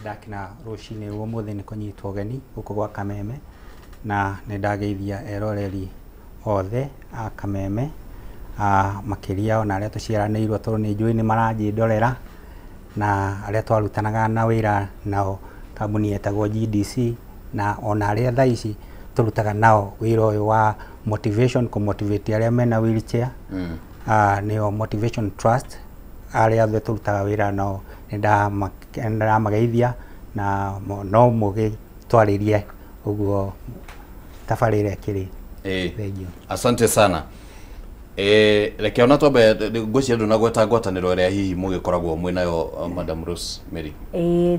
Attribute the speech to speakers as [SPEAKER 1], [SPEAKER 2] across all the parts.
[SPEAKER 1] ndakina rucini rwo muthi ni kunyitwo ugeni guku gwa Kameme na ni ndageithia eroreri othe a Kameme makiria ona aria tuciaranirwo tondu ni njui ni maranjindorera na aria twarutanaga na wira nao kambuni yetagwo GDC na ona aria thaa ici turutaga nao wira uyu wa motivation motivate aria mena wheelchair nio Motivation Trust aria othe turutaga wira nao nda magaithia na no mugi twaririe uguo tafarire kiri.
[SPEAKER 2] Asante sana. Reke ona tobe gocia ndu na gweta ngwataniro ria hihi mugikoragwo mwe nayo Madam Rosemary.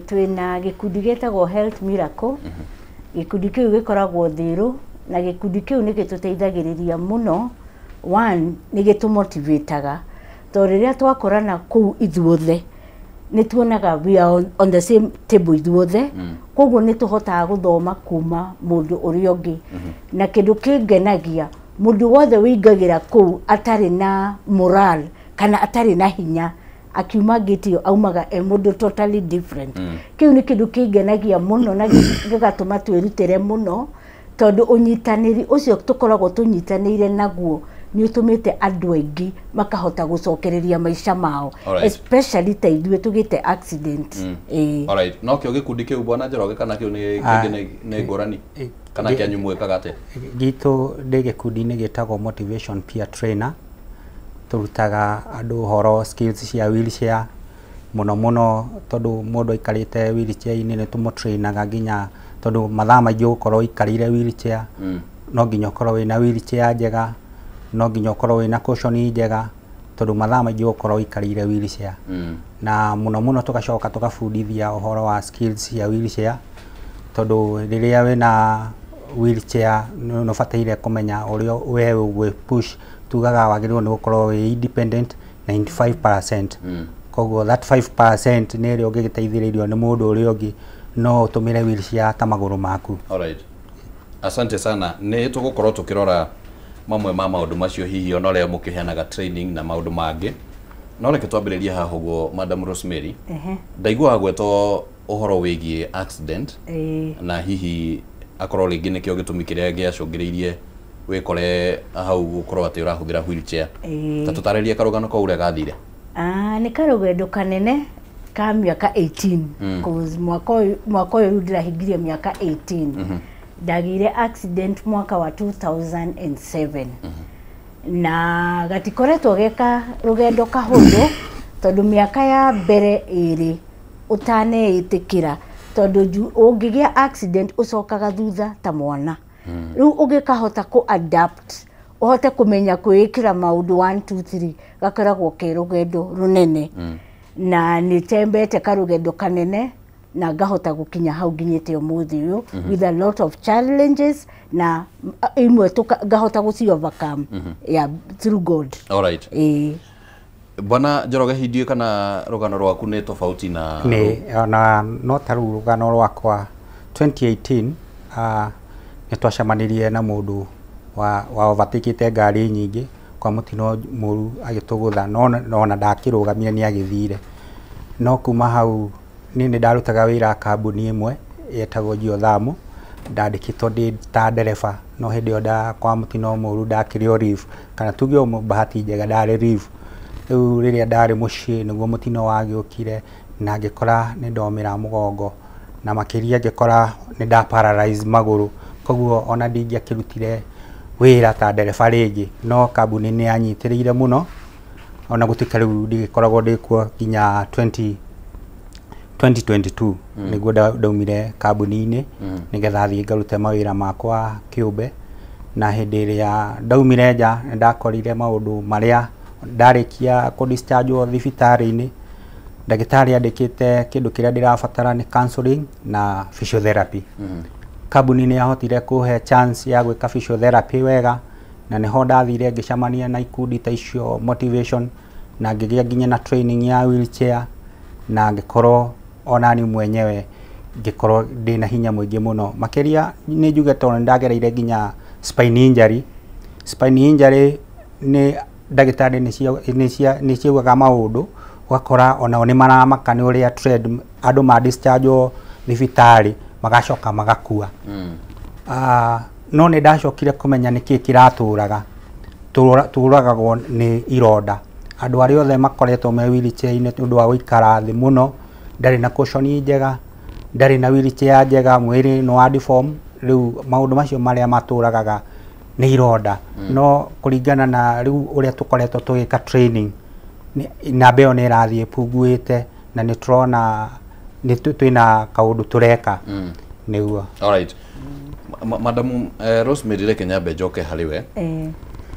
[SPEAKER 3] Twina gikundi getagwo Health Miracle. Gikundi kiu gikoragwo Thiru na gikundi kiu ni gituteithagiriria muno. One ni gitumotivateaga to riria twakorana kuu ithuothe ni tuonaga we are on the same table ithuothe koguo ni tuhotaga guthoma kuma mundu uri ungi na kindu kingenagia mundu wothe wingagira kuu atari na moral kana atari na hinya akiuma gitio aumaga mundu totally different. Kiu ni kindu kingenagia muno na gigatuma twirutire muno tondu unyitaniri ucio tukoragwo tunyitanire naguo ni utumite andu aingi makahota gucokereria maisha mao especially ta ithuĩ tugite accident.
[SPEAKER 2] Alright, no kio gikundi kiu bwana Njoroge kana kio ni ngorani kana kianyu mwekaga ate
[SPEAKER 1] gitu ndi gikundi-ini gitagwo Motivation Peer Trainer turutaga andu horo skills cia wheelchair muno tondu mundu ikarite wheelchair-ini ni tumotrainaga nginya tondu mathaa maingi ukorwo ikarire wheelchair no nginya ukorwo wina wheelchair njega no nginya ukorwo wina cushion njega tondu mathaa maingi ukorwo ikarire wheelchair na muno tugacoka tugabundithia uhoro wa skills cia wheelchair tondu riria wina wheelchair no bataire kumenya uria we ugwe push tugaga wagirwo ni gukorwo wi independent 95%. Koguo that 5% ni rio ngigiteithiririo ni mundu uria ungi no utumire wheelchair ta maguru maku.
[SPEAKER 2] Alright, asante sana. Ni tugukorwo tukirora mamwe ma maundu macio hihi ona ria mukiheanaga training na maundu mangi no reke twambiririe haha uguo Madam Rosemary. Ndaigua gwetwo uhoro wigie accident na hihi akorwo ringi nikio gitumi kiria giacungiriirie wikore hau gukorwo ati urahuthira wheelchair ta tutaririe karugano ka uria gathire.
[SPEAKER 3] Ni karugendo kanene ka miaka 18 cause mwaka uyu ndirahingirie miaka 18 ndagire accident mwaka wa 2007 na gatikoretwo geka rugendo kahundu tondu miaka ya mbere iri utaneetikira tondu ungigia accident ucokaga thutha ta mwana riu ugikahota ku adapt uhote kumenya kwikira maundu 1 2 3 gakoragwo ke rugendo runene na ni tembete karugendo kanene na ngahota gukinya hau nginyite umuthi uyu with a lot of challenges na imwe ngahota guci overcome through God.
[SPEAKER 2] Alright. Bwana Njoroge hindie kana rugano rwaku ni tofauti na
[SPEAKER 1] na no taru rugano rwakwa 2018 ni twacemanirie na mundu wa overtakete ngari nyingi kwa mutino muru agitugutha no na ndakirugamia ni agithire no kuma hau ni ndarutaga wira kambuni imwe yetagwo Geothermal ndandikitwo ndi ta ndereba no hindi yo kwa mutino muru ndakirio leave kana tugio bahati njega ndari leave riu riria ndari mucii niguo mutino wagiukire na ngikora ni ndomira mugongo na makiria ngikora ni nda paralyze maguru koguo ona ndingiakirutire wira ta ndereba ringi no kambuni ni anyitiriire muno ona gutika riu ndigikoragwo ndikuo nginya 2022 niguo ndaumire kambuni-ini nigetha thii ngarute mawira makwa kiumbe na hindi iria ndaumire nja ndakorire maundu maria ndarikia ku discharge thibitari-ini ndagitari andikite kindu kiria ndirabatara ni counseling na physiotherapy. Kambuni ni yahotire kuhe chance ya gwika physiotherapy wega na niho ndathire ngicamania na ikundi ta icio Motivation na ngigia nginya na training ya wheelchair na ngikorwo ona ni mwenyewe ngikorwo ndina hinya mwingi muno makiria ni njuge tondu ndagereire nginya spine injury. Spine injury ni ndagitari ni ciugaga maundu wakora ona ni maramaka ni uria trade andu ma discharge thibitari magacoka magakua no ni ndacokire kumenya niki kiraturaga turagagwo ni ironda andu aria othe makoretwo me wheelchair-ini undu wa guikara thi muno ndari na cushion njega ndari na wheelchair njega mwiri no wa deform riu maundu macio maria maturagaga ni ironda no kuringana na riu uria tukoretwo tugika training na beo ni rathie punguite na ni turona ni twina kaundu tureka niguo.
[SPEAKER 2] Alright, Madam Rosemary reke nyambe njoke hariwe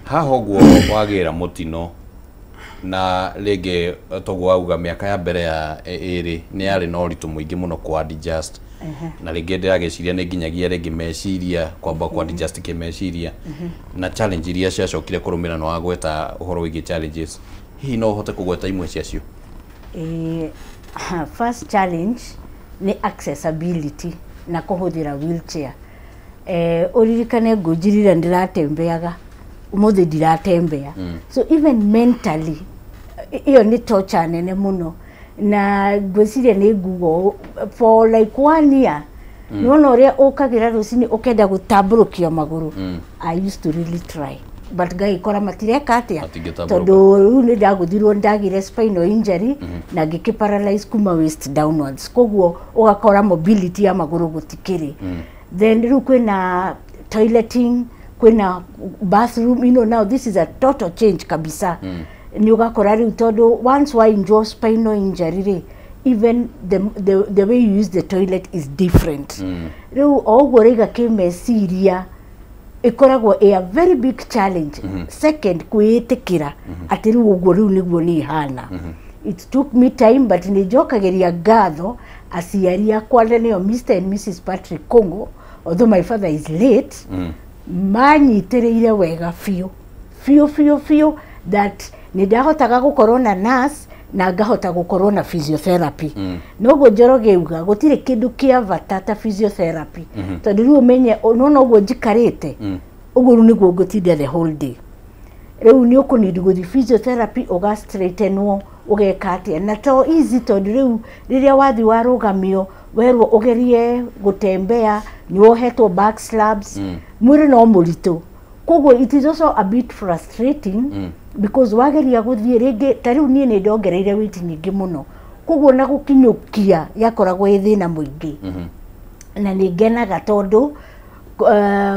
[SPEAKER 2] haha ũguo wagira mutino na rĩngĩ toguo auga mĩaka ya mbere ya ĩrĩ nĩ yarĩ na ũritũ mũingĩ mũno kwa adjust na rĩngĩ ndĩrageciria nĩ nginyagia rĩngĩ meciria kwamba kwa adjust kĩmeciria na challenge iria ciacokire kũrũmĩra no wagweta ũhoro wĩgiĩ challenges hihi no ũhote kũgweta imwe ciacio?
[SPEAKER 3] First challenge ni accessibility na kuhuthira wheelchair. Uririkane ngujirira ndiratembeaga umuthi ndiratembea so even mentally iyo ni torture nene muno na ngwiciria ni ngugo for like 1 year nona uria ukagira rucini ukenda gutamburukia maguru. I used to really try but gai kora matireka atia tondu riu ni ndaguthirwo ndagire spinal injury na ngiki paralyze kuma waist downwards koguo ugakora mobility ya maguru gutikiri. Then riu kwina toileting kwina bathroom, you know, now this is a total change kabisa. Ni ugakora riu tondu once wa enjoy spinal injury even the way you use the toilet is different. Riu oguo riga kimeciria ikoragwo a very big challenge. Second kwiitikira ati riu uguo riu niguo ni hana. It took me time but ni jokageria ngatho aciari akwa nio Mr and Mrs Patrick Kongo, although my father is late, manyitiriire wega fiu that ni ndahotaga gukorwo na nurse na ngahota gukorwo na physiotherapy. Noguo Njoroge uga gutire kindu kia vatata physiotherapy tondu riu menye nona uguo njikarite uguo niguo ngutinda the whole day. Riu ni ukunidi guthi physiotherapy uga straightenwo ugeka atia na to easy tondu riu riria wathi warugamio werwo ugerie gutembea ni wohetwo back slabs mwiri no muritu koguo it is also a bit frustrating because wageria guthie ringi tariu nie ni ndongereire weight nyingi muno koguo na gukinyukia yakoragwo ithina muingi na ni ngenaga tondu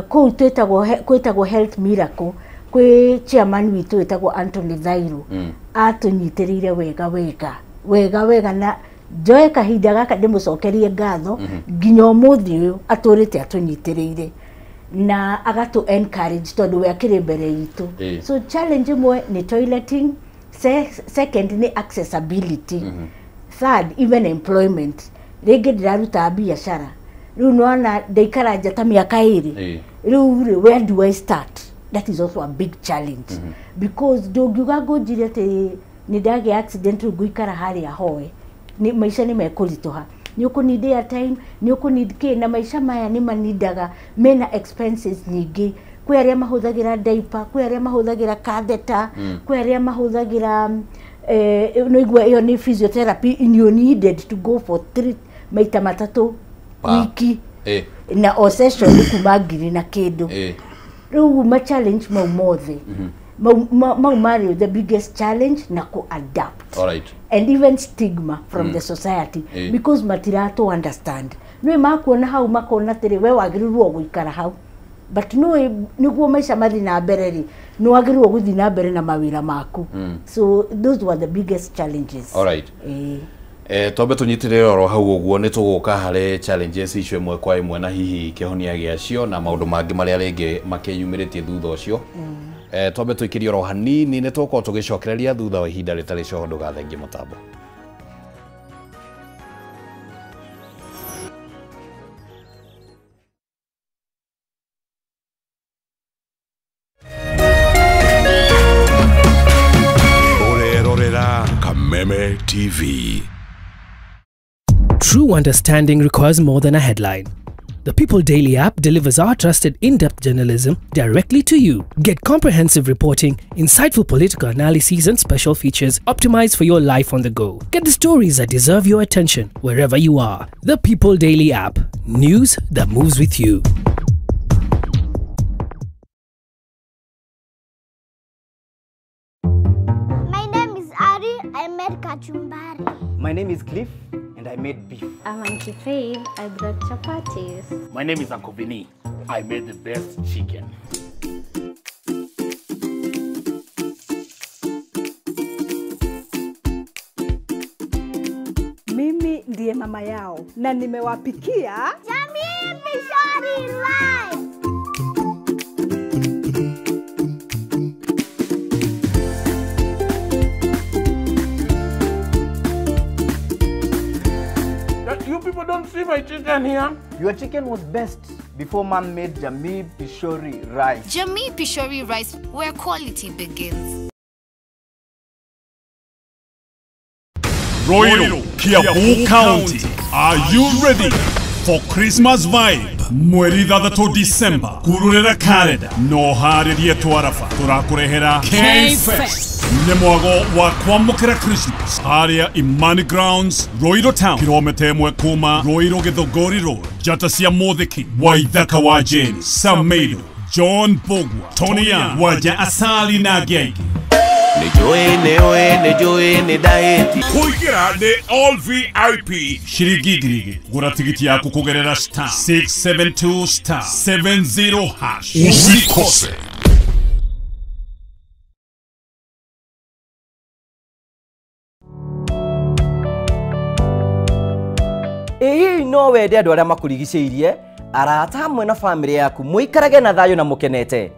[SPEAKER 3] kuu twetagwo Health Miracle kwi chairman witu wetagwo Anthony Thairu atunyitiriire wega na njoe kahinda gaka ndimucokerie ngatho nginya umuthi uyu aturite atunyitiriire na agatu encourage tondu we akiri mbere itu. So challenge imwe ni toileting, second ni accessibility, third even employment. Ringi ndiraruta biashara riu nona ndaikara njata miaka iri riu where do I start? That is also a big challenge because ndungiuga ngunjire ati ni ndage accident nguikara haria hoe ni maisha ni mekurituha ni ukunid airtime ni ukunid ki na maisha maya ni manidaga mena expenses nyingi kwi aria mahuthagira diaper kwi aria mahuthagira catheter kwi aria mahuthagira no igwa iyo ni physiotherapy you needed to go for 3 maita matatu wiki na o session kuma ngiri na kindu riu ma challenge mau mothe mau Mario the biggest challenge na ku adapt.
[SPEAKER 2] Alright. And
[SPEAKER 3] even stigma from the society because matirato understand no makuona hau makona tiri we wagirirwo guikara hau but no niguo maisha mathi na mbere ri no wagirirwo guthi na mbere na mawira maku. So those were the biggest challenges.
[SPEAKER 2] Alright. Tobe tunyitirire oro hau uguo ni tuguka hare challenges icio imwe kwa imwe na hihi kihonia giacio na maundu mangi maria ringi makiyumiritie thutha ucio. Tobe tuikirie oro hanini ni tuko tugicokereria thutha wa ihinda ritari cio ndugathengie mutambo.
[SPEAKER 4] Orerorera Kameme TV.
[SPEAKER 5] True understanding requires more than a headline.
[SPEAKER 4] The People Daily app delivers our trusted in-depth journalism directly to you. Get comprehensive reporting, insightful political analyses and special features optimized for your life on the go. Get the stories that deserve your attention wherever you are. The People Daily app. News that moves with you.
[SPEAKER 5] My name is Ari. I made kachumbari.
[SPEAKER 6] My name is Cliff and I made beef.
[SPEAKER 7] I'm Auntie Faith. I brought chapatis.
[SPEAKER 8] My name is Uncle Vinny. I made the best chicken.
[SPEAKER 9] Mimi ndiye mama yao na nimewapikia
[SPEAKER 5] Jamii Pishori Live.
[SPEAKER 8] You people don't see my chicken here?
[SPEAKER 6] Your chicken was best before Mom made Jamii Pishori rice.
[SPEAKER 10] Jamii Pishori rice, where quality begins.
[SPEAKER 11] Roiro, Kiambu County. Are you ready for Christmas vibe? Mweri thathatũ December, kururira Canada, no haririe twarafa, turakurehera K-Fest. Nĩ mwago wa kwamũkĩra Christmas haria Imani Grounds, Roiro Town, kilomita ĩmwe kuma Roiro Gĩthũngũri Road, njata cia Mũthiki, Waithaka wa Jane, Sameido, John Bogwa, Tony Young, Waja Asali na angĩ
[SPEAKER 12] Nejoe daeti.
[SPEAKER 11] Kuingira ni all VIP. Shiringi ngiri. Gura tigiti yaku kugerera star 672 star 70 hash. Usikose.
[SPEAKER 6] Ĩĩ no wende andũ arĩa makũrigicĩirie, arata hamwe na family yaku muikarage na thayo na mukenete.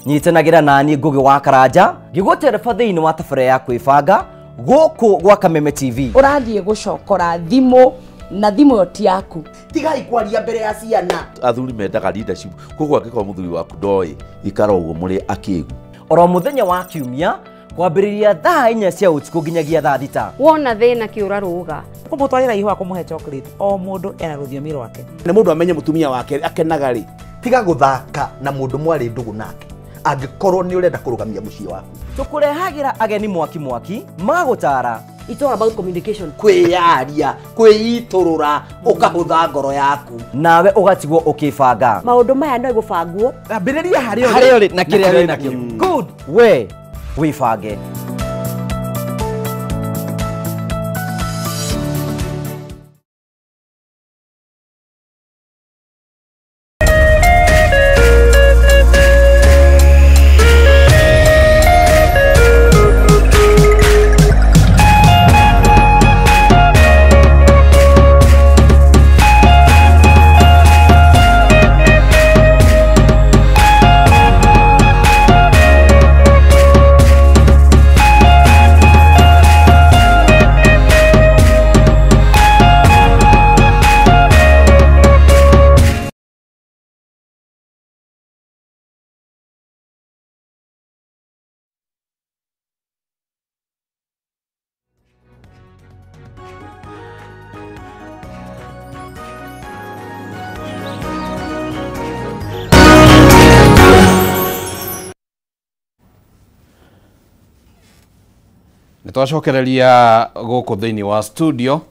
[SPEAKER 6] Nyitanagira nani Ngugi wa Karanja, ngigutereba thiini wa tabara ya kwibanga guku gwa Kameme TV.
[SPEAKER 9] Urathie gucokora thimu na thimu yoti yaku.
[SPEAKER 12] Tigai kwaria mbere ya ciana. Athuri mendaga leadership. Koguo angĩkorwo mũthuri waku ndoĩ ikara ũguo mũrĩ akĩgu.
[SPEAKER 6] Oro muthenya wa kiumia kwambĩrĩria thaa 4 cia ũtukũ nginyagia thaa 6.
[SPEAKER 7] Wona thĩna kĩũra rũga.
[SPEAKER 13] Kũmũtwarĩra ihũa kũmũhe chocolate o mũndũ ena rũthiomi rwake.
[SPEAKER 12] Nĩ mũndũ amenye mũtumia wake akenaga rĩ. Tiga gũthaka na mũndũ mwarĩ ndũgũ nake. Angĩkorwo nĩ ũrenda kũrũgamia mũciĩ waku.
[SPEAKER 6] Tũkũrehagira ageni mwaki magũtara.
[SPEAKER 13] It's all about communication.
[SPEAKER 12] Kwĩyaria, kwĩitũrũra, ũkahũtha ngoro yaku.
[SPEAKER 6] Nawe ũgatigwo ũkĩbanga.
[SPEAKER 13] Maũndũ maya no gũbangwo.
[SPEAKER 12] Ambĩrĩria harĩa
[SPEAKER 6] ũrĩ na kĩrĩa wĩ nakĩo. Good. We wibange.
[SPEAKER 2] Nitwacokereria guku thiini wa studio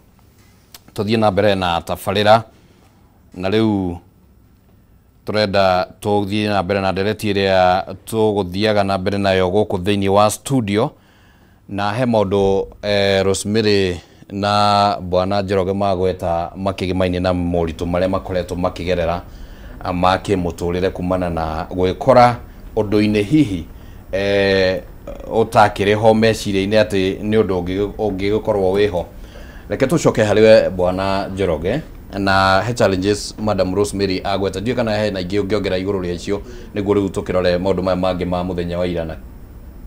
[SPEAKER 2] tuthie na mbere na tabarira na riu turenda tuthie na mbere na ndereti iria tuguthiaga na mbere nayo guku thiini wa studio na he maundu Rosemary na bwana Njoroge magweta makigimainie na moritu maria makoretwo makigerera makimuturire kumana na gwikora undu-ini hihi utakiriho meciria-ini ati ni undu ungigikorwo wiho. Reke tucoke hariwe bwana Njoroge na he challenges Madam Rosemary agweta ndio kana he na ingi ungiongera iguru ria icio niguo riu tukirore maundu maya mangi ma muthenya wa ira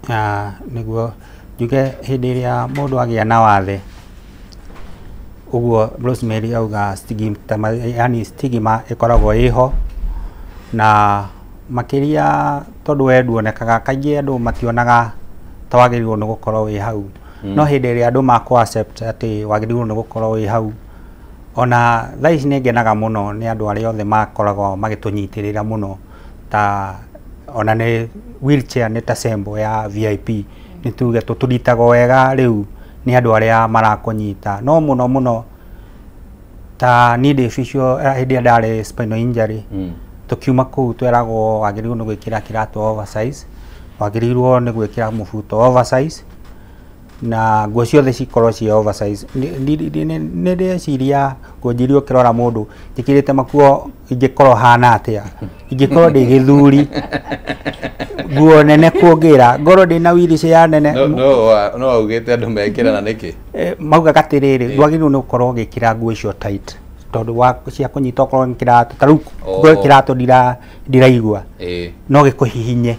[SPEAKER 2] na
[SPEAKER 1] niguo njuge hindi iria mundu agia na wathe uguo Rosemary auga stigma ikoragwo iho na makiria tondu wendu onekaga kaingĩ andu mationaga ta wagĩrĩirwo nĩ gũkorwo wĩ hau no hĩndĩ ĩrĩa andũ makũ accept atĩ wagĩrĩirwo nĩ gũkorwo wĩ hau ona thaa ici nĩ ngenaga mũno nĩ andũ arĩa othe makoragwo magĩtũnyitĩrĩra mũno ta ona nĩ wheelchair nĩ ta symbol ya VIP nĩ tuge tũtũritaga wega rĩu nĩ andũ arĩa marakũnyita no mũno ta niĩ ndĩ physio hĩndĩ ndarĩ spinal injury tukiuma kũu tweragwo wagĩrĩirwo nĩ gwĩkĩra kĩratũ oversize wagĩrĩirwo nĩ gwĩkĩra mũbuto oversize na nguo ciothe cikorwo ci oversize nĩ ndĩciria ngũnjirio kĩrora mũndũ njĩkĩrĩte makuo ingĩkorwo hana atĩa ingĩkorwo ndĩ gĩthuri nguo nene kũngĩra ngorwo ndĩ na wheelchair nene
[SPEAKER 2] no ugĩte andũ mekĩra na nĩkĩ
[SPEAKER 1] maugaga atĩrĩrĩ ndwagĩrĩirwo nĩ gũkorwo ũgĩkĩra nguo icio tight tondũ wa cia kũnyita okorwo nĩ kĩratũ ta rĩu kĩratũ ndiraigua no gĩkũhihinye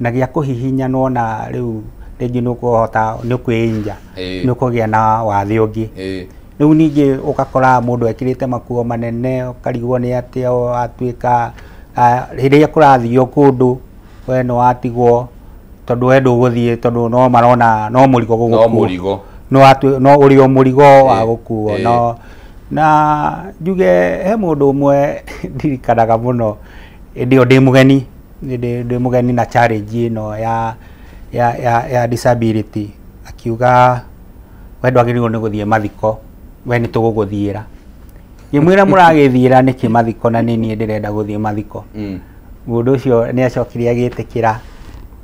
[SPEAKER 1] na gĩa kũhihinya nona rĩu rĩngĩ nĩ ũkũhota nĩ ũkwĩinja nĩ ũkũgĩa na wathĩ ũngĩ rĩu ningĩ ũgakora mũndũ ekĩrĩte makuo manene ũkarigwo nĩ atĩa atuĩka rĩrĩa kũrathio kũndũ we nĩ watigwo tondũ we ndũgũthiĩ tondũ no marona no mũrigo gũgũkuo no ũrĩ o mũrigo wa gũkuo no na njuge he mũndũ ũmwe ndirikanaga mũno ndio ndĩ mũgeni na challenge ĩno ya disability akiuga we ndwagĩrĩirwo nĩ gũthiĩ mathiko we nĩ tũgũgũthiĩra ngĩmwĩra mũragĩthiĩra nĩkĩ mathiko na nĩ niĩ ndĩrenda gũthiĩ mathiko mũndũ ũcio nĩ acokire agĩtĩkĩra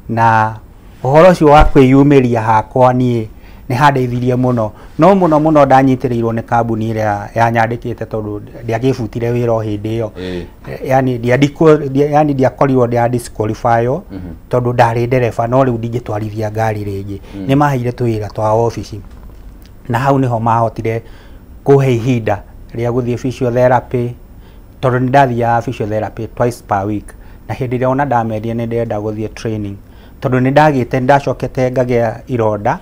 [SPEAKER 1] na ũhoro ũcio wa kwĩyumĩria hakwa niĩ nĩ handeithirie mũno no mũno ndanyitĩrĩirwo nĩ kambuni ĩrĩa yanyandĩkĩte tondũ ndiagĩbutire wĩra o hĩndĩ ĩyo yani ndiakorirwo disqualify tondũ ndarĩ ndereba no rĩu ndingĩtwarithia ngari rĩngĩ nĩ maheire tũwĩra twa ofici na hau nĩho mahotire kũhe ihinda rĩa gũthiĩ physiotherapy tondũ nĩ ndathiaga physiotherapy twice per week na hĩndĩ ĩrĩa ona ndameria nĩ ndĩrenda gũthiĩ training tondũ nĩ ndagĩte ndacokete ngagĩa ironda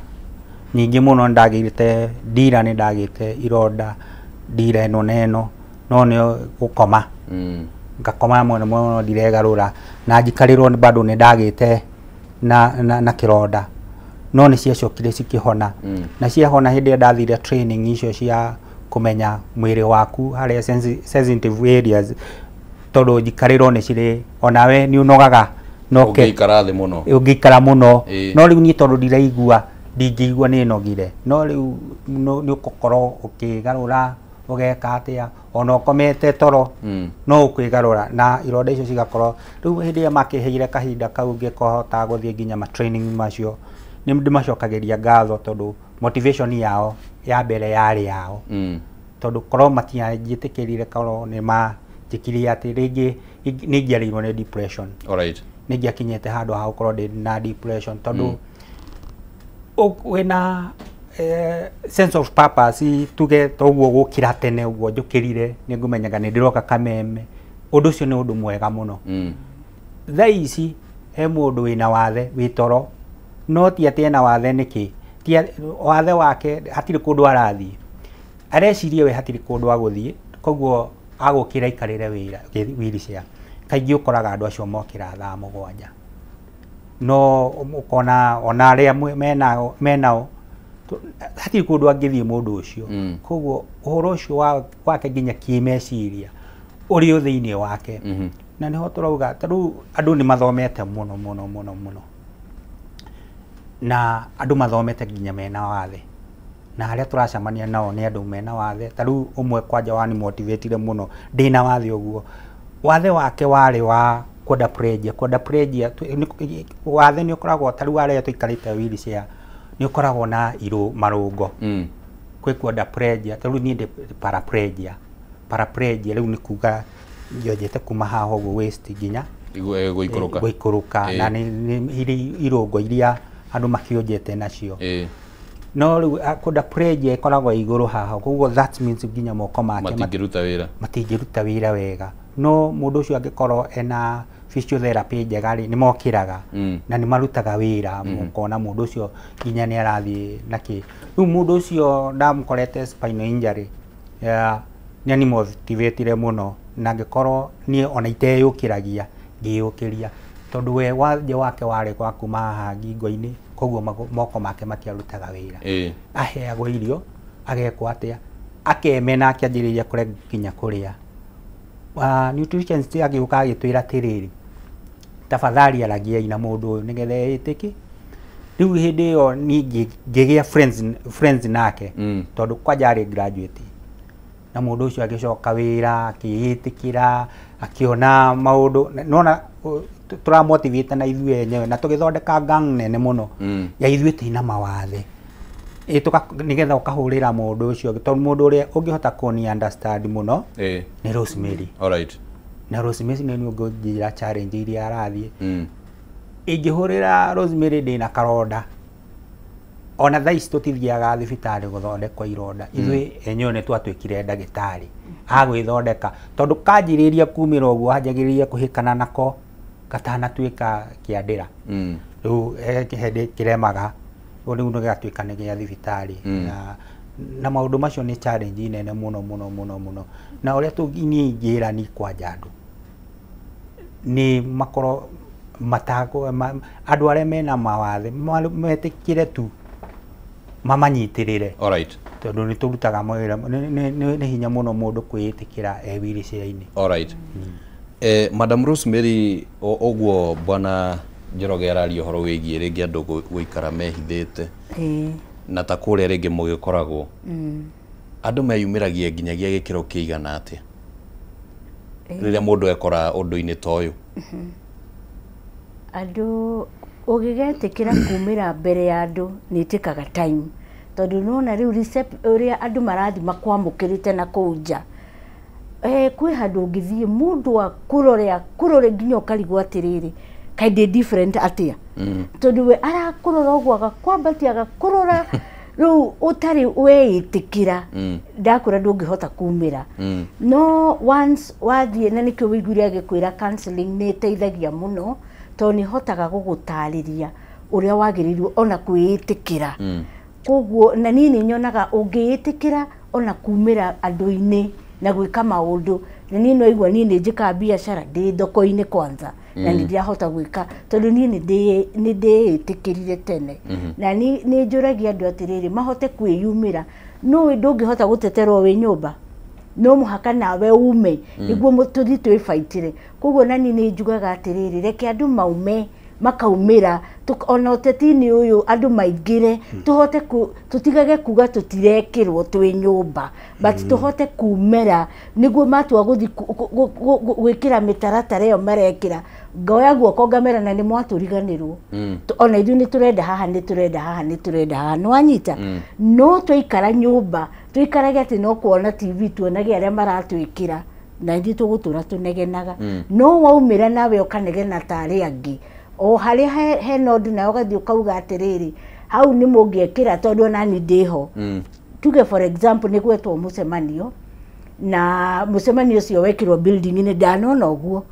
[SPEAKER 1] nyingĩ mũno ndagĩte ndira nĩ ndagĩte ironda ndira ĩno na ĩno no nĩ gũkoma ngakoma mũno ndiregarũra na njikarĩrwo bado nĩ ndagĩte na kĩronda no nĩ ciacokire cikĩhona na ciahona hĩndĩ ndathire training icio cia kũmenya mwĩrĩ waku harĩa sensitive areas tondũ njikarĩrwo nĩ cirĩ onawe nĩ ũnogaga ũngĩikara mũno no rĩu niĩ tondũ ndiraigua ndingĩigua nĩ nogire no rĩu nĩ ũgũkorwo ũkĩgarũra ũgeka atĩa ona ũkomete toro no ũkwĩgarũra na ironda icio cigakorwo rĩu hĩndĩ ĩrĩa makĩheire kahinda kau ngĩkahota gũthiĩ nginya ma training macio nĩ ndĩmacokagĩria ngatho tondũ motivation yao ya mbere yarĩ yao tondũ korwo matianjĩtĩkĩrire korwo nĩ manjĩkirie atĩ rĩngĩ nĩ ingĩarĩirwo nĩ depression nĩ ingĩakinyĩte handũ ha gũkorwo ndĩ na depression tondũ wĩna sense of purpose tuge toguo gũkĩra tene ũguo njũkĩrire nĩ ngũmenyaga nĩ ndĩroka kameme ũndũ ũcio nĩ ũndũ mwega mũno thaa ici he mũndũ wĩna wathe wĩ toro no ti atĩ ena wathe nĩkĩ wathe wake hatirĩ kũndũ arathiĩ areciria we hatirĩ kũndũ agũthiĩ koguo agũkĩra ikarĩre wĩra wheelchair kaingĩ ũkoraga andũ acio mokĩra thaa 7 no ũkona ona arĩa menao hatirĩ kũndũ angĩthiĩ mũndũ ũcio koguo ũhoro ũcio wake nginya kĩmeciria ũrĩ o thĩinĩ wake na nĩho tũrauga tarĩu andũ nĩ mathomete mũno na andũ mathomete nginya mena wathe na arĩa tũracemania nao nĩ andũ mena wathe tarĩu ũmwe kwanja wani motivated mũno ndĩna wathe ũguo wathe wake warĩ wa quadriplegia wathe nĩ ũkoragwo tarĩu arĩa tũikarĩte wheelchair nĩ ũkoragwo na marũngo kwĩ quadriplegia tarĩu niĩ ndĩ paraplegia rĩu nĩ kuga njojete kuma haha ũguo waist nginya gũikũrũka na nĩ irũngo iria andũ makĩonjete nacio no rĩu quadriplegia ĩkoragwo igũrũ haha koguo that means nginya moko make matingĩruta wĩra wega no mũndũ ũcio angĩkorwo ena physiotherapy njega nĩ mokĩraga na nĩ marutaga wĩra mukona mũndũ ũcio nginya nĩ arathiĩ nakĩ rĩu mũndũ ũcio ndamũkorete spinal injury nĩ ani motivated mũno na angĩkorwo niĩ ona iteyũkĩragia ngĩyũkĩria tondũ we wanje wake warĩ kwa kuma haha ngingo-inĩ koguo moko make makĩarutaga wĩra aheagwo irio agekwo atĩa akemena akianjĩrĩria kũrenga kinya kũrĩa nutritionist agĩũka agĩtwĩra atĩrĩrĩ tafadhali aragiai na mũndũ ũyũ nĩgetha etĩke rĩu hĩndĩ ĩyo niĩ ngĩgĩa friends nake tondũ kwanja arĩ graduate na mũndũ ũcio agĩcoka wĩra akĩĩtĩkĩra akiona maũndũ nona tũramotivate na ithuĩ enyewe na tũgĩthondeka gang nene mũno ya ithuĩ tĩna mawathe nĩgetha ũkahũrĩra mũndũ ũcio tondũ mũndũ ũrĩa ũngĩhota kũni understand mũno nĩ Rosemary.
[SPEAKER 2] Alright.
[SPEAKER 1] Na Rosemary nĩ ũngĩnjĩra challenge iria arathiĩ ingĩhũrĩra Rosemary ndĩna karonda ona thaa ici tũtithiaga thibitarĩ gũthondekwo ironda ithuĩ enyewe nĩ twatuĩkire ndagĩtarĩ agwĩthondeka tondũ kanjĩrĩria kumĩra ũguo hanjagĩrĩria kũhĩkana nako gatanatuĩka kĩandĩra rĩu hĩndĩ kĩremaga rĩu nĩgatuĩka nĩ gĩa thibitarĩ na maũndũ macio nĩ challenge nene mũno na ũrĩa tũngĩ ingĩra ni kwanja andũ nĩ makorwo matako andũ arĩa mena mawathe metĩkĩre tu mamanyitĩrĩre.
[SPEAKER 2] Alright.
[SPEAKER 1] Tondũ nĩ tũrutaga mawĩra nĩ hinya mũno mũndũ kwĩĩtĩkĩra wheelchair-inĩ.
[SPEAKER 2] Alright. Madam Rosemary ũguo bwana Njoroge araria ũhoro wĩgiĩ rĩngĩ andũ gũikara mehithĩte na ta kũrĩa rĩngĩ mũgĩkoragwo andũ meyumĩragia nginyagia gĩkĩro kĩigana atĩa rĩrĩa mũndũ ekora ũndũ-inĩ ta ũyũ?
[SPEAKER 3] Andũ ũgĩgetĩkĩra kumĩra mbere ya andũ nĩ ĩtĩkaga time tondũ nona rĩu ũrĩa andũ marathi makwamũkĩrĩte na kũu nja kwĩ handũ ũngĩthiĩ mũndũ akũrore nginya ũkarigwo atĩrĩrĩ kaindĩ different atĩa tondũ we arakũrora ũguo agakwambatia agakũrora rĩu ũtarĩ weĩtĩkĩra ndakwĩra ndũngĩhota kumĩra no once wathiĩ na nĩkĩo wĩiguire agĩkwĩra counseling nĩ ĩteithagia mũno tondũ nĩ hotaga gũgũtarĩria ũrĩa wagĩrĩirwo ona kwĩĩtĩkĩra koguo na niĩ nĩ nyonaga ũngĩĩtĩkĩra ona kumĩra andũ-inĩ na gwĩka maũndũ na niĩ no igua niĩ nĩ njĩkaga biacara ndĩ thoko-inĩ kwanza na nĩ ndĩrahota gwĩka tondũ niĩ nĩ ndĩĩtĩkĩrire tene na nĩ njũragia andũ atĩrĩrĩ mahote kwĩyumĩra no ndũngĩhota gũteterwo wĩ nyũmba no mũhaka nawe ume nĩguo tũthiĩ twĩbaitĩre koguo na niĩ nĩ njugaga atĩrĩrĩ reke andũ maume makaumĩra ona ũteti-inĩ ũyũ andũ maingĩre tũhote tũtigage kuga tũtirekĩrwo twĩ nyũmba but tũhote kumĩra nĩguo matua gũthi gwĩkĩra mĩtaratara ĩyo marekĩra ngoya guoko ngamera na nĩ mwatũriganĩrwo ona ithuĩ nĩ tũrenda haha nĩ tũrenda haha nĩwanyita no twaikara nyũmba tũikarage atĩ no kuona TV tuonage arĩa maratwĩkĩra na ithuĩ tũgũtũra tũnegenaga no waumĩra nawe ũkanegena tarĩ angĩ o harĩa hena ũndũ nawe ũgathiĩ ũkauga atĩrĩrĩ hau nĩ mũngĩekĩra tondũ ona niĩ ndĩho tuge for example nĩ gwetwo mũcemanio na mũcemanio ũcio wekĩrwo building-inĩ ndanona ũguo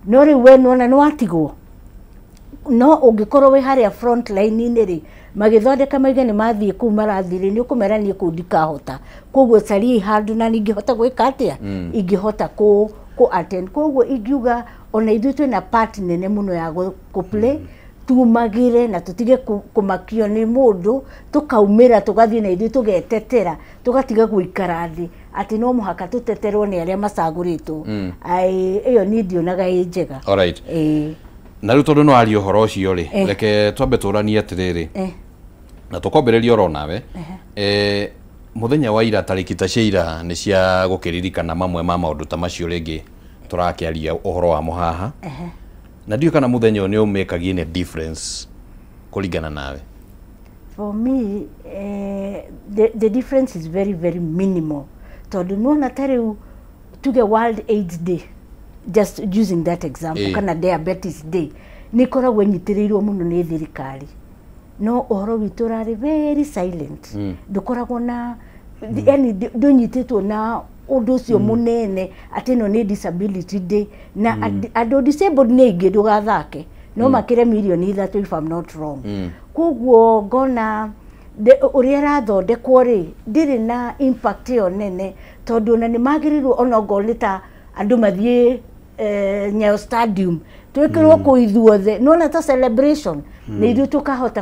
[SPEAKER 3] no rĩu we nĩwona nĩwatigwo no ũngĩkorwo wĩ harĩa front line-inĩ rĩ magĩthondeka mauge nĩ mathiĩ kũu marathiĩ nĩ ũkũmera niĩ kũu ndikahota koguo cariĩ handũ na ningĩhota gwĩka atĩa ingĩhota kũ attend koguo ingiuga ona ithuĩ twĩna part nene mũno ya play tumagĩre na tũtige kũmakio nĩ mũndũ tũkaumĩra tũgathiĩ na ithuĩ tũgetetera tũgatiga gũikara thĩ atĩ no mũhaka tũteterwo nĩ arĩa macagũrĩtwo ĩyo niĩ ndionaga ĩ njega.
[SPEAKER 2] Alright. Na rĩu tondũ nĩwaria ũhoro ũcio rĩ reke twambe tũranie atĩrĩrĩ na tũkwambĩrĩria oro nawe mũthenya wa ira tarĩki ta cia ira nĩ cia gũkĩririkana mamwe ma maũndũ ta macio rĩngĩ tũrakĩaria ũhoro wamo haha na ndiũ kana mũthenya ũyũ nĩ ũmĩkagia a difference kũringana nawe?
[SPEAKER 3] For me the difference is very very minimal tondũ nĩwona ta rĩu tuge World AIDS Day just using that example kana Diabetes Day nĩ koragwo nyitĩrĩirwo mũno nĩ thirikari no ũhoro witũ ũrarĩ very silent ndũkoragwo na yani ndũnyitĩtwo na ũndũ ũcio mũnene atĩ no nĩ disability day na andũ disabled nĩ aingĩ ndũgathake no makĩre milioni 3 if I'm not wrong koguo ngona ũrĩa rathondekwo rĩ ndĩrĩ na impact ĩyo nene tondũ na nĩ magĩrĩirwo ona ngona ta andũ mathiĩ Nyayo Stadium twĩkĩrwo kũ ithuothe nona ta celebration nĩ ithuĩ tũkahota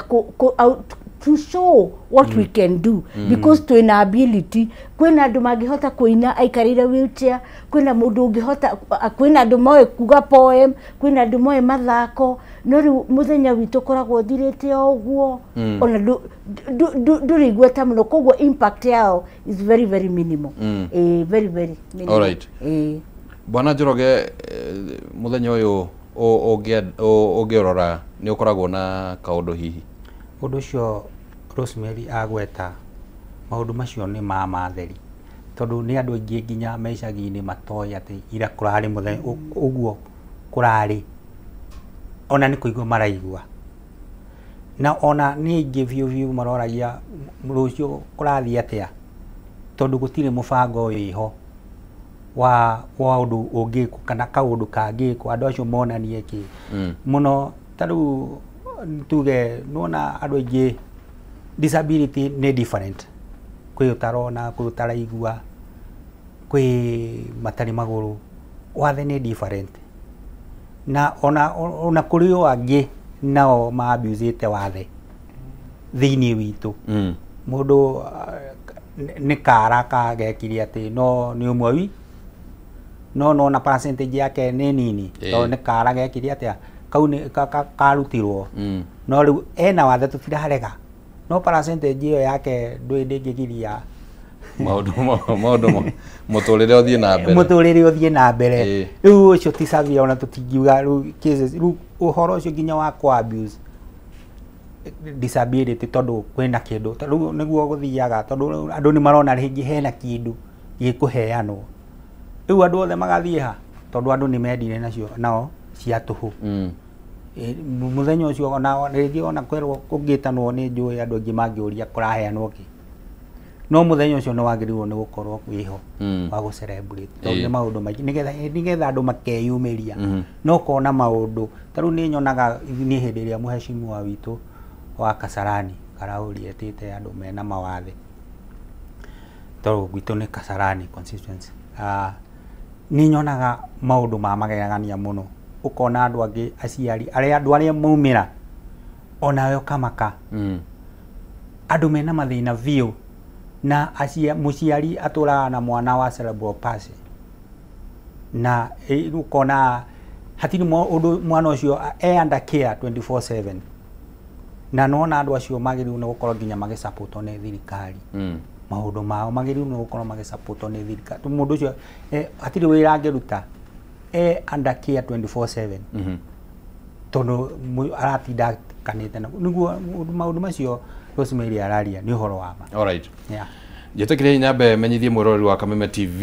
[SPEAKER 3] to show what we can do because twina ability. Kwina andu mangihota kuina aikarire wheelchair, kwina mundu ungihota, kwina andu moe kuga poem, kwina andu moe mathako, no riu muthenya witu koragwo thirite oguo ona ndurigwe ta muno, koguo impact yao is very very minimal. Very very minimal.
[SPEAKER 2] All right. Bwana Njoroge, muthenya uyu ũngĩrora nĩ ũkoragwo na kaũndũ hihi?
[SPEAKER 1] Ũndũ ũcio Rosemary agweta maũndũ macio nĩ ma matheri, tondũ nĩ andũ aingĩ nginya me icagi-inĩ matoĩ atĩ ira kũrarĩ mũthenya ũguo kũrarĩ, ona nĩ kũigua maraigua, na ona nĩ aingĩ biũ maroragia rũciũ kũrathiĩ atĩa, tondũ gũtirĩ mũbango wĩho wa ũndũ ũngĩkwo kana kaũndũ kangĩkwo andũ acio monanie kĩ mũno. Ta rĩu tuge nona andũ aingĩ disability nĩ different, kwĩ ũtarona, kwĩ ũtaraigua, kwĩ matarĩ magũrũ, wathe nĩ different, na ona kũrĩ o angĩ nao ma-abuse wathe thĩinĩ witũ. Mũndũ nĩ kara kagekire atĩ no nĩ ũmwe no na percentage yake nĩ nini, tondũ nĩ kara gekire atĩa kau nĩ karutirwo, no rĩu ena wathe tũtirarega, no percentage ĩyo yake ndĩngĩgiria
[SPEAKER 2] maũndũ mũtũrĩre ũthiĩ na mbere,
[SPEAKER 1] mũtũrĩre ũthiĩ na mbere. Rĩu ũcio ti savia ona tũtingiuga rĩu cases, rĩu ũhoro ũcio nginya wa abuse disability, tondũ kwĩna kĩndũ rĩu nĩguo gũthiaga, tondũ andũ nĩ marona rĩngĩ hena kĩndũ gĩkũheanwo, rĩu andũ othe magathiĩ ha, tondũ andũ nĩ mendire nacio nao cia tũhũ. Mũthenya ũcio ona rĩngĩ ona kwerwo kũngĩtanwo nĩ njũĩ andũ aingĩ mangĩũria kũraheanwo kĩ, no mũthenya ũcio nĩ wagĩrĩirwo nĩ gũkorwo wĩho wa gũ celebrate, tondũ nĩ maũndũ maingĩ nĩgetha andũ makeyumĩria, no kona maũndũ. Ta rĩu nĩ nyonaga nĩ hĩndĩ ĩrĩa mũheshimiwa witũ wa Kasarani Karauri etĩte andũ mena mawathe, tondũ gwitũ nĩ Kasarani constituency, nĩ nyonaga maũndũ ma magegania mũno, ũkona andũ angĩ aciari andũ arĩa maumĩra onawe ũkamaka, andũ mena mathĩna biũ, na mũciari atũraga na mwana wa cerebral palsy, na ũkona hatirĩ ũndũ mwana ũcio under care 24/7, na nona andũ acio magĩrĩirwo nĩ gũkorwo nginya magĩsupportwo nĩ thirikari, maũndũ mao magĩrĩirwo nĩ gũkorwo magĩsupportwo nĩ thirikari. Mũndũ ũcio hatirĩ wĩra angĩruta under care 24/7, tondũ aratinda kanĩte nĩguo maũndũ macio Rosemary araria nĩ ũhoro wa ma.
[SPEAKER 2] All right. Njĩtĩkĩre nyambe menyithie mwĩroreri wa Kameme TV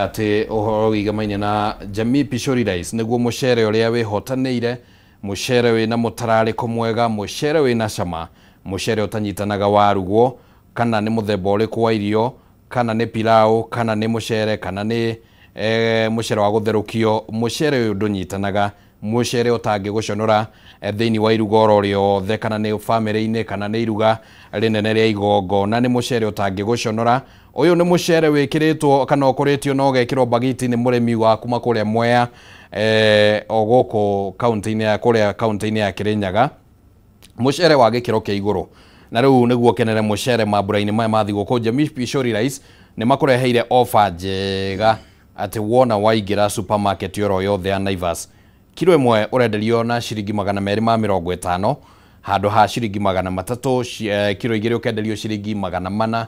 [SPEAKER 2] atĩ ũhoro wĩgamaine na Jamii Pishori Rice nĩguo mũcere ũrĩa wĩhotanĩire, mũcere wĩna mũtararĩko mwega, mũcere wĩna cama, mũcere ũtanyitanaga warugwo, kana nĩ mũthemba ũrĩkũ wa irio, kana nĩ pilau, kana nĩ mũcere, kana nĩ mũcere wa gũtherũkio, mũcere ũyũ ndũnyitanaga, mũcere ũtangĩgũconora thĩinĩ wa iruga oro rĩothe, kana nĩ bamĩrĩ-inĩ, kana nĩ iruga rĩnene rĩa igongona, nĩ mũcere ũtangĩgũconora. Ũyũ nĩ mũcere wĩkĩrĩtwo kana ũkũrĩtio na ũgekĩrwo bagiti nĩ mũrĩmi wa kuma kũrĩa Mwea, o gũkũ kaunti-inĩ ya kũrĩa kaunti-inĩ ya Kĩrĩnyaga, mũcere wa gĩkĩro kĩa igũrũ. Na rĩu nĩguo kenere mũcere mambura-inĩ maya ma thigũkũ, Jamii Pishori Rice nĩ makũreheire offer njega atĩ wona waingĩra supermarket oro yothe ya Naivas, kilo ĩmwe ũrenderio na ciringi 250 handũ ha ciringi 300, kilo igĩrĩ ũkenderio ciringi 490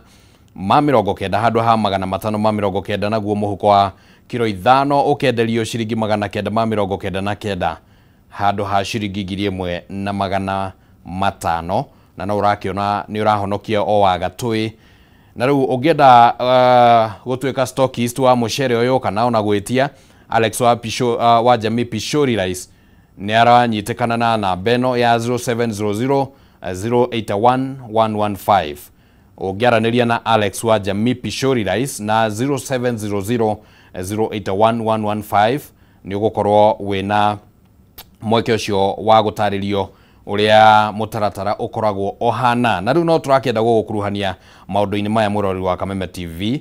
[SPEAKER 2] handũ ha 590, naguo mũhuko wa kilo 5 ũkenderio ciringi 999 handũ ha ciringi 1,500, na no ũrakĩona nĩ ũrahonokia o wa gatũĩ. Na rĩu ũngĩenda gũtuĩka stockist wa mũcere ũyũ kana ona gwĩtia, Alex wa Jamii Pishori Rice nĩ aranyitĩkana na namba ĩno ya 0700 081 115. Ũngĩaranĩria na Alex wa Jamii Pishori Rice na 0700 081 115 nĩ ũgũkorwo wĩna mweke ũcio wa gũtarĩrio ũrĩa mũtaratara ũkoragwo ohana. Na rĩu no tũrakĩenda gũgũkuruhania maũndũ-inĩ maya mũrori wa Kameme TV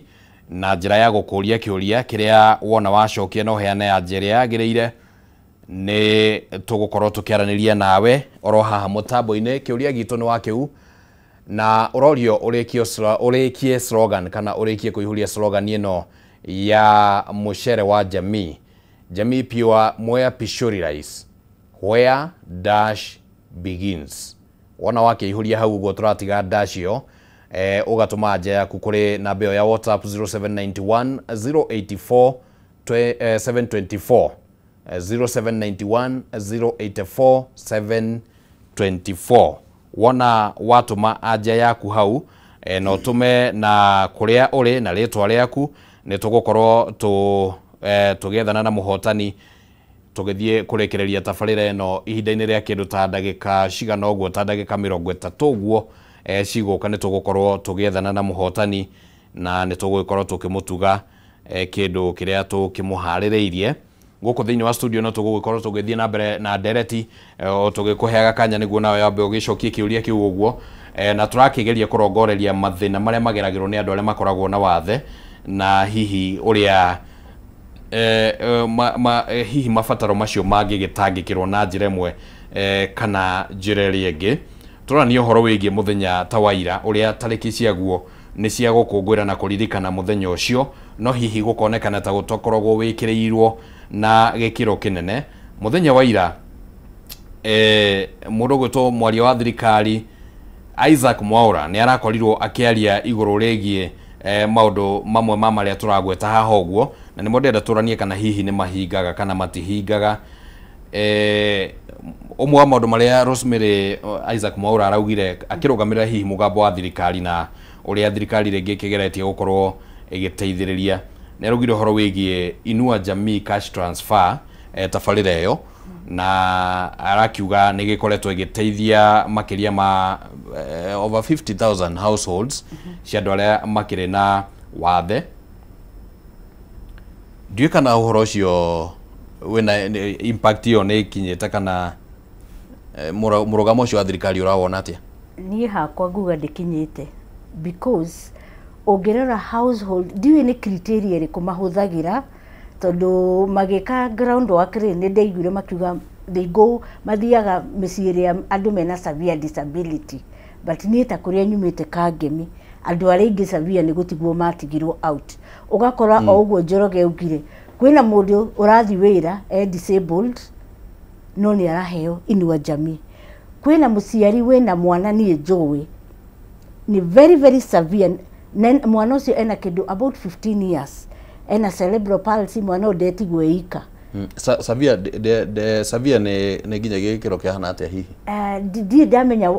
[SPEAKER 2] na njĩra ya gũkũria kĩũria kĩrĩa wona wacokia no heane ya njĩra yagĩrĩire, nĩ tũgũkorwo tũkĩaranĩria nawe oro haha mũtambo-inĩ. Kĩũria gitũ nĩ wakĩu na urorio urekie slogan kana urekie kuihuria slogan ino ya mushere wa jamii pure Mwea Pishori Rice where dash begins. Wona wake ihuria hau ugo turatiga dash yo ugatuma anja yaku kuri namba ya WhatsApp 0791 084 724 0791 084 724. Wona watuma anja yaku hau no tume na kuria uri na ritwa riaku ni tugukorwo tugethana na muhotani tugithie kurekereria tabarira eno ihinda-ini ria kindu ta ndagika cigana uguo ta ndagika 30 uguo ciguka ni tugukorwo tugethana na muhotani na ni tugukorwo tukimutuga kindu kiria tukimuhaririirie guku thiini wa studio no tugukorwo tugithie na mbere na ndereti tugikuheaga kanya niguo nawe yambe ugicokie kiuria kiu uguo na turakigeria kurongoreria mathina maria mageragirwo ni andu aria makoragwo na wathe na hihi uria hihi mabataro macio mangigitangikirwo na njira imwe kana njira iria ingi. Turania horo wigie muthenya ta waira uria tariki ciaguo ni cia gukungwira na kuririkana muthenya ucio no hihi gukonekana ta gutokoragwo wikirirwo na gikiro kinene. Muthenya waira murugutwo mwaria wa thirikari Isaac Mwaura ni arakorirwo akiaria iguru rigie maundu mamwe maria turagweta haha uguo na ni mondenda turanie kana hihi ni mahingaga kana matihingaga. Umwe wa maundu maria Rosemary Isaac Mwaura araugire akirugamirira hihi mugambo wa thirikari na uria thirikari ringi kigeretie gukorwo igiteithiriria ni arugire horo wigie Inua Jamii cash transfer tabarira iyo na arakiuga ni gikoretwo igiteithia makiria ma over 50,000 households cia andu aria makire na wathe. Ndiu kana uhoro ucio wina impact iyo ni kinyete kana murugamo ucio wa thirikari urawona atia?
[SPEAKER 3] Ni hakwa nguga ndikinyite because ongerera household ndiwe ni criteria iriku mahuthagira tondu magika ground work ni ndeiguire makiuga they go mathiaga micii iria andu mena severe disability but ni ta kuria nyumite Kangemi andu aria ingi severe ni gutigwo matigirwo out ugakora o uguo Njoroge ugire kwina mundu urathi wira disabled no ni araheo Inua Jamii. Kwina muciari wina mwana ni njui ni very severe mwana ucio ena kindu about 15 years ena cerebral palsy mwana ndetigwo ika Savia ne ginya gikiro kia hana atia hihi ndi ndamenya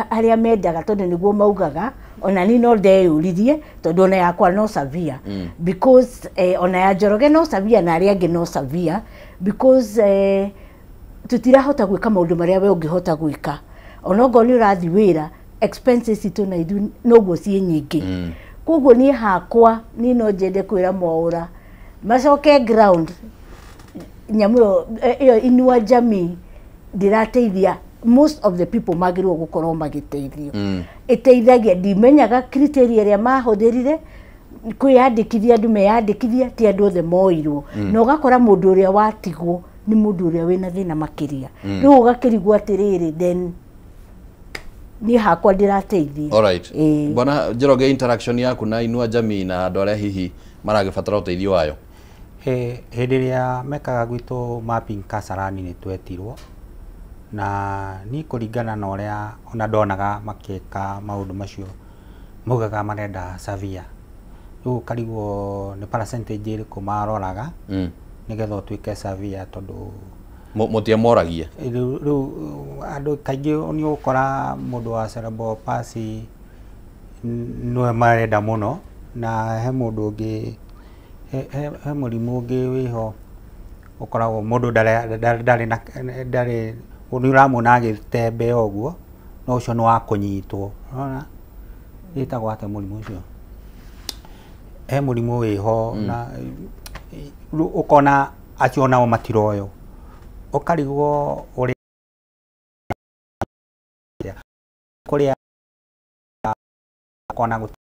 [SPEAKER 3] aria mendaga tondu niguo maugaga ona ni no ndeyuririe tondu ona yakwa no Savia because ona ya Njoroge no Savia na aria angi no Savia because tutirahota gwika maundu maria we ungihota gwika ona ngo ni urathi wira expenses itu na idu noguo cie nyingi koguo ni hakwa ni no njende kwira Mwaura macoke ground nyamu iyo Inua Jamii ndirateithia most of the people magirwo gukorwo magiteithio iteithagia ndimenyaga criteria iria mahũthĩrire kwiyandĩkithia andu meyandĩkithia ti andu othe moirwo na ugakora mundu uria watigwo ni mundu uria wina thina makiria riu ugakirigwo atiriri then ni hakwa ndirateithia.
[SPEAKER 2] Alright. Bwana Njoroge, interaction yaku na Inua Jamii na andu aria hihi maragibatara uteithio wayo?
[SPEAKER 1] Hindi ria mekaga gwitu mapping Kasarani ni twetirwo na ni kuringana na uria ona ndonaga makika maundu macio mugaga marenda Savia riu karigwo ni percentage iriku maroraga nigetha tuike Savia tondu
[SPEAKER 2] mutia moragia
[SPEAKER 1] riu andu kaingi ni ukora mundu wa cerebral palsy no marenda muno na he mundu ungi he murimu ungi wiho ukoragwo mundu ndari uniramuna agitembe oguo no ucio ni wa kunyitwo urona itagwo ate murimu ucio he murimu wiho na ukona acio nao matiroyo ukarigwo uri kuria kona gut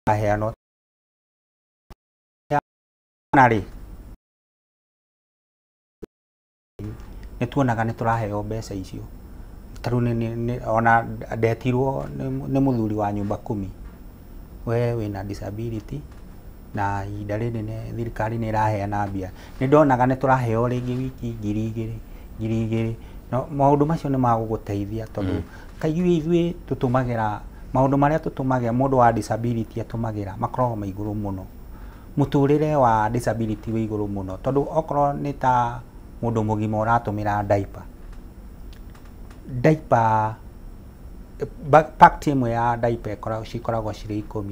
[SPEAKER 1] aheano nari nituonaga nituraheo mbeca icio taru ni ona ndetirwo ni muthuri wa nyumba 10 we wina disability na ihinda rĩrĩ nĩ thirikari nĩ ĩraheana mbia nĩ ndonaga nĩ tũraheo rĩngĩ wiki 2,000 no maũndũ macio nĩ magũgũteithia tondũ kaingĩ ithuĩ tũtũmagĩra maũndũ marĩa tũtũmagĩra mũndũ wa disability atũmagĩra makoragwo me igũrũ mũno mũtũrĩre wa disability wĩ igũrũ mũno tondũ okorwo nĩ ta mũndũ mũgima ũratũmĩra diaper pack ĩmwe ya diaper cikoragwo cirĩ 10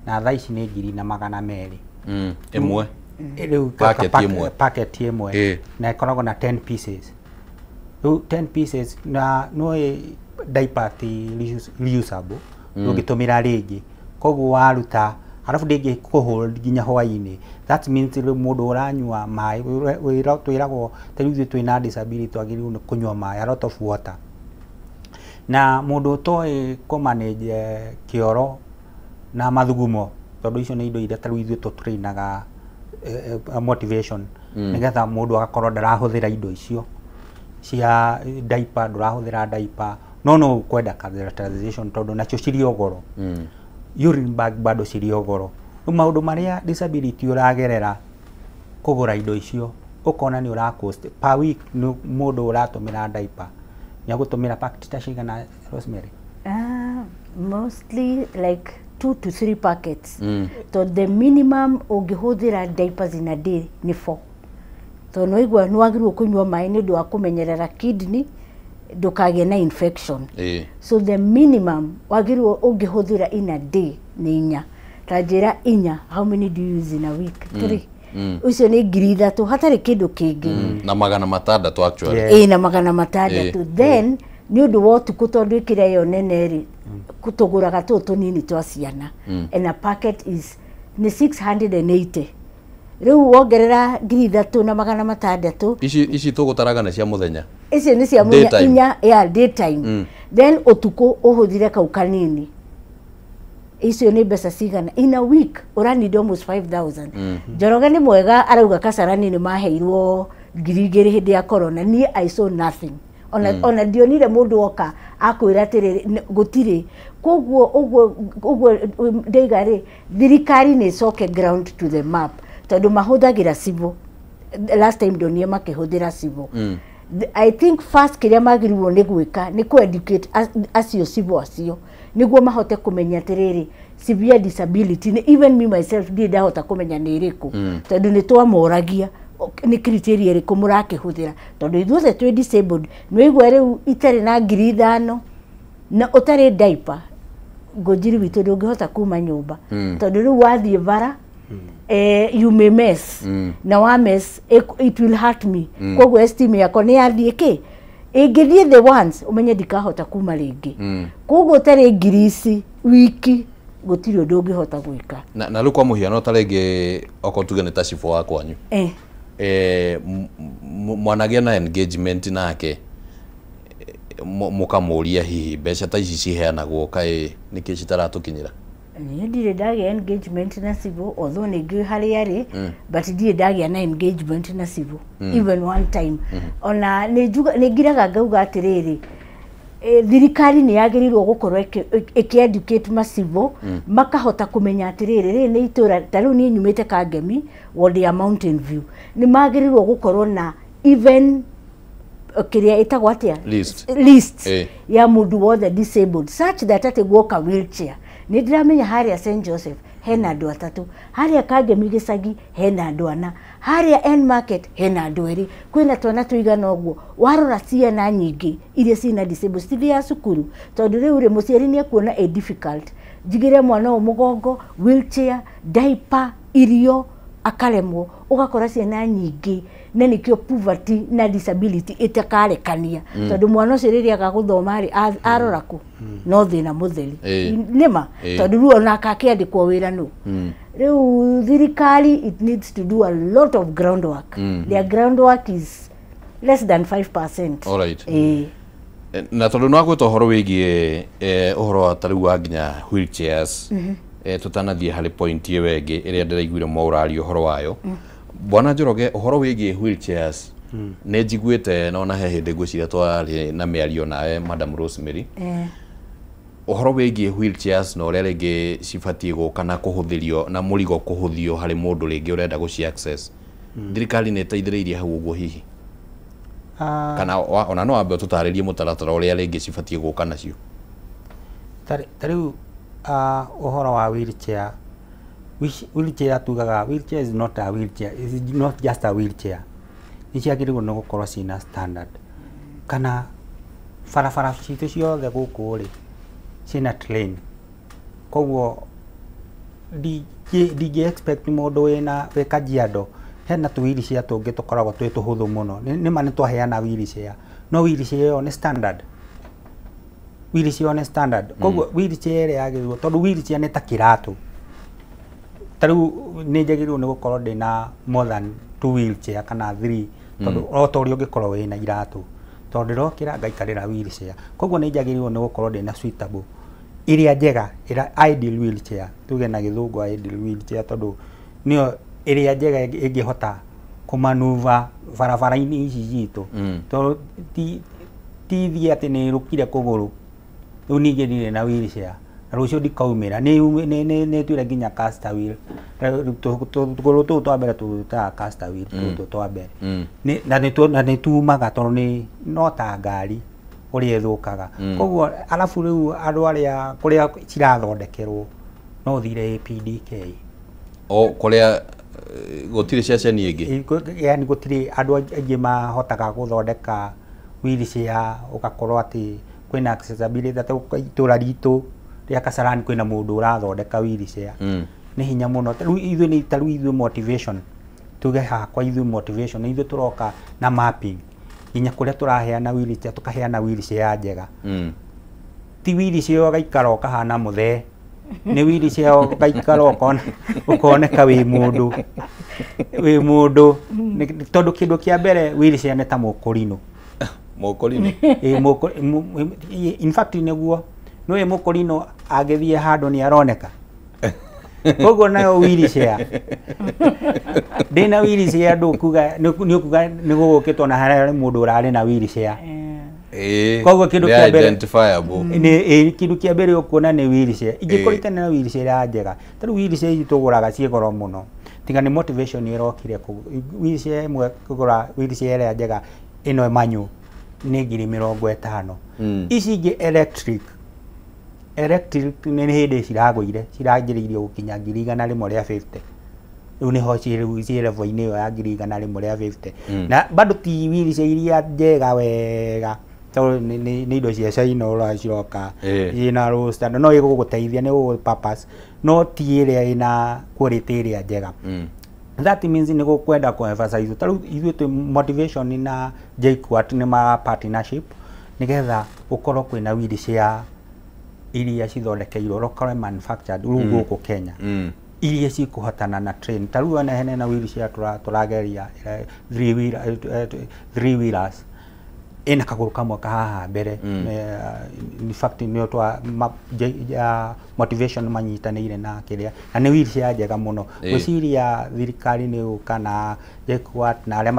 [SPEAKER 1] na thaa ici nĩ 2,200
[SPEAKER 2] ĩmwe
[SPEAKER 1] rĩu packet ĩmwe na ĩkoragwo na 10 pieces rĩu 10 pieces na no diaper ti reusable ndũngĩtũmĩra rĩngĩ koguo waruta arafu ndĩngĩ kũhold nginya hwaĩ-inĩ that means mũndũ ũranyua maĩ twĩragwo ithuĩ twĩna disability twagĩrĩirwo nĩ kũnyua maĩ a lot of water na mũndũ ũtoĩ kũmanage kĩoro na mathugumo tondũ icio nĩ indo iria tarĩu ithuĩ tũtrainaga motivation nĩgetha mũndũ agakorwo ndarahũthĩra indo icio cia diaper ndũrahũthĩra diaper no kwenda catheterization tondũ nacio cirĩ goro urine bag bado cirĩ goro maũndũ marĩa disability ũragerera kũgũra indo icio ũkona nĩ ũracost per week mũndũ ũratũmĩra diaper nĩ agũtũmĩra packet ta cigana Rosemary
[SPEAKER 3] mostly like 2 to 3 packets so the minimum ũngĩhũthĩra diapers in a day nĩ 4 so no igwa nĩ wagĩrĩirwo kũnyua maĩ nĩ ũndũ wa kũmenyerera kidney ndũkagĩe na infection so the minimum wagĩrĩirwo ũngĩhũthĩra in a day nĩ 4 ta njĩra 4 how many do you use in a week 3 ucio nĩ 3,000 hatarĩ kĩndũ kĩngĩ
[SPEAKER 2] na 600 actually
[SPEAKER 3] na 600 then nĩ ũndũ wa ũtukũ tondũ ĩkĩra yo nene rĩ kũtũgũraga tũnini twa ciana and a packet is ni 680 rĩu wongerera 3,000 na 600
[SPEAKER 2] ici tũgũtaraga nĩ cia mũthenya
[SPEAKER 3] ici nĩ cia mũthenya 4 ya daytime then ũtukũ ũhũthire kau kanini icio nĩ mbeca cigana in a week ũranid almost 5,000 Njoroge nĩ mwega arauga Kasarani nĩ maheirwo 2,000 hĩndĩ ya corona niĩ I saw nothing ona ndionire mũndũ oka akwĩra atĩrĩrĩ gũtirĩ koguo ũguo ndaiga rĩ thirikari nĩ coke ground to the map tondũ mahũthagĩra civil last time ndonire makĩhũthĩra civil I think first kĩrĩa magĩrĩirwo nĩ gwĩka nĩ kũ-educate acio civil acio nĩguo mahote kũmenya atĩrĩrĩ severe disability even me myself ndiĩ ndahota kũmenya nĩ ĩrĩkũ tondũ nĩ twamoragia nĩ criteria ĩrĩkũ mũrakĩhũthĩra tondũ ithuothe twĩ disabled nĩ igwa rĩu itarĩ na 5,000 na ũtarĩ diaper ngũnjiri witũ ndũngĩhota kuma nyũmba tondũ rĩu wathiĩ bara you may mess na wa mess it will hurt me koguo esteem yakwa nĩ yathiĩ kĩ ĩngĩthiĩ the once ũmenye ndikahota kuma rĩngĩ koguo ũtarĩ ngiri wiki gũtirĩ ũndũ ũngĩhota gwĩka
[SPEAKER 2] na rĩu kwa mũhiano ta rĩngĩ okorwo tuge nĩ ta cibũ wa kwanyu mwanagĩa na engagement nake mũkamũria hihi mbeca ta ici ciheanagwo kaĩ nĩkĩ citaratũkinyĩra
[SPEAKER 3] niĩ ndirĩ ndagĩa engagement na civil although nĩ ngĩ harĩa arĩ but ndirĩ ndagĩa na engagement na civil even one time ona nĩ ngiraga ngauga atĩrĩrĩ thirikari nĩ yagĩrĩirwo gũkorwo ĩkĩ-educate ma-civil makahota kũmenya atĩrĩrĩ rĩrĩ nĩ itũra ta rĩu niĩ nyumĩte Kangemi ward ya Mountain View nĩ magĩrĩirwo gũkorwo na even kĩrĩa ĩtagwo atĩa list ya mũndũ wothe disabled such that atĩ guoka wheelchair nĩ ndiramenya harĩa St Joseph hena andũ 3 harĩa Kangemi gĩcagi hena andũ 4 harĩa End Market hena andũ 2 kwĩna twana tũigana ũguo warora ciana nyingĩ iria cina disabled city ya cukuru tondũ rĩu rĩ mũciari nĩ ekuona a difficult njigĩre mwana o mũgongo wheelchair diaper irio akaremwo ũgakora ciana nyingĩ na nĩkĩo poverty na disability ĩtakarekania tondũ mwana ũcio rĩrĩa agagũthoma rĩ arora kũ no thĩna mũtheri nĩma tondũ rĩu ona akakĩandĩkwo wĩra nũ rĩu thirikari it needs to do a lot of groundwork their groundwork is less than 5%.
[SPEAKER 2] Alright. Na tondũ no agwĩta ũhoro wĩgiĩ ũhoro wa tarĩu wa nginya wheelchairs tũtanathiĩ harĩ point ĩyo ĩngĩ ĩrĩa ndĩraiguire mwaũraria ũhoro wayo Bwana Njoroge ũhoro wĩgiĩ wheelchairs nä njiguä no na he hä ndä ngwä ciria twarä na mä ario nawe Madam Rosemary horo wä giä wheelchairs na å rä a rä ngä cibatiä gå kana kå hå thä rio na må rigo kå hå thio harä må ndå rä ngä å renda gå ci access thirikari nä ĩteithä rä irie hau å guo hihi kana ona no wambe å tå tarä rie må taratara å rä a rä ngä cibatiä gå ka nacio
[SPEAKER 1] ta rä u å horo wa wheelchair tugaga wheelchair is not a wheelchair, is not just a wheelchair. Nĩ ciagĩrĩirwo nĩ gũkorwo ciĩna standard kana barabara citũ ciothe gũkũ rĩ ciĩna train, koguo ndingĩ expect mũndũ wĩ Kajiado hena tũ-wheelchair tũngĩ tũkoragwo twĩ tũhũthũ mũno, nĩma nĩ twaheana wheelchair no wheelchair ĩyo nĩ standard, wheelchair nĩ standard, koguo wheelchair ĩrĩa yagĩrĩirwo tondũ wheelchair nĩ ta kĩratũ. Taru nĩ njagĩrĩirwo nĩ gũkorwo ndĩna more than 2 wheelchair kana 3 tondũ o ta ũrĩa ũngĩkorwo wĩna iratũ tondũ ndĩrokĩra ngaikarĩra wheelchair, koguo nĩ njagĩrĩirwo nĩ gũkorwo ndĩna suitable ĩrĩa njega, ideal wheelchair, tuge na gĩthũngũ ideal wheelchair tondũ nĩyo ĩrĩa njega ĩngĩhota kũmanuva barabara-inĩ ici citũ tondũ ti thiĩ atĩ nĩ rũkire kũgũrũ rĩu ningĩ ndirĩ na wheelchair rũcio ndikaumĩra nĩ tuire nginya caster wheel tũgũrũ tũu twa mbere tũtaga caster wheel tũtũ twa mbere na nĩ tumaga tondũ no ta ngari ũrĩa ĩthũkaga, koguo arabu rĩu andũ arĩa kũrĩa cirathondekerwo no thire APDK
[SPEAKER 2] kũrĩa gũtirĩ ceceni ĩngĩ,
[SPEAKER 1] yani gũtirĩ andũ aingĩ mahotaga gũthondeka wheelchair ũgakorwo atĩ kwĩna accessibility itũra ritũ rĩa Kasarani kwĩna mũndũ ũrathondeka wheelchair nĩ hinya mũno. Rĩu ithuĩ motivation tuge hakwa ithuĩ motivation ithuĩ tũroka na mapping nginya kũrĩa tũraheana wheelchair tũkaheana wheelchair njega, ti wheelchair ũgaikara ũkahana mũthee, nĩ wheelchair ũgaikara ũkoneka wĩ mũndũ tondũ kĩndũ kĩa mbere wheelchair nĩ ta mũkũrinũ in fact nĩguo nĩwe mũkũrinũ agĩthiĩ handũ nĩ aroneka koguo nayo wheelchair ndĩna wheelchair ndũkuga nĩ ũkuga nĩ gũgũkĩtwo na harĩa mũndũ ũrarĩ na wheelchair koguo kĩndũ kĩa mbere kĩndũ kĩa mbere ũkuona nĩ wheelchair ingĩkorwo itarĩ na wheelchair njega tarĩu wheelchair ici tũgũraga ciĩ goro mũno tiga nĩ motivation ĩrokire wheelchair ĩmwe kũgũra wheelchair ĩrĩa njega ĩno manyu nĩ 50,000 ici ingĩ electric nĩ hĩndĩ ciragũire cirangĩrĩirio gũkinya 150,000 rĩu nĩho ciĩ level-inĩ ĩyo ya 150,000 na bado ti wheelchair iria njega wega tondũ nĩ indo cia China ũrĩa ciroka ciĩna low standard no ĩgũgũteithia nĩ gũgũ purpose no ti ĩrĩa ĩna quality ĩrĩa njega. That means nĩ gũkwenda kũ-emphasize tarĩu ithuĩ twĩ motivation na JKUAT nĩ ma partnership nĩgetha gũkorwo kwĩna wheelchair iria cithondekeirwo locally manufactured rĩu gũkũ Kenya iria cikũhotana na train tarĩu ona hene na wheelchair tũrageria 3 wheelers ĩna kagũrũ kamwe kahaha mbere in fact nĩ twa motivation manyitanĩire na kĩrĩa na nĩ wheelchair njega mũno gwĩciria thirikari nĩ yũka na JKUAT na arĩa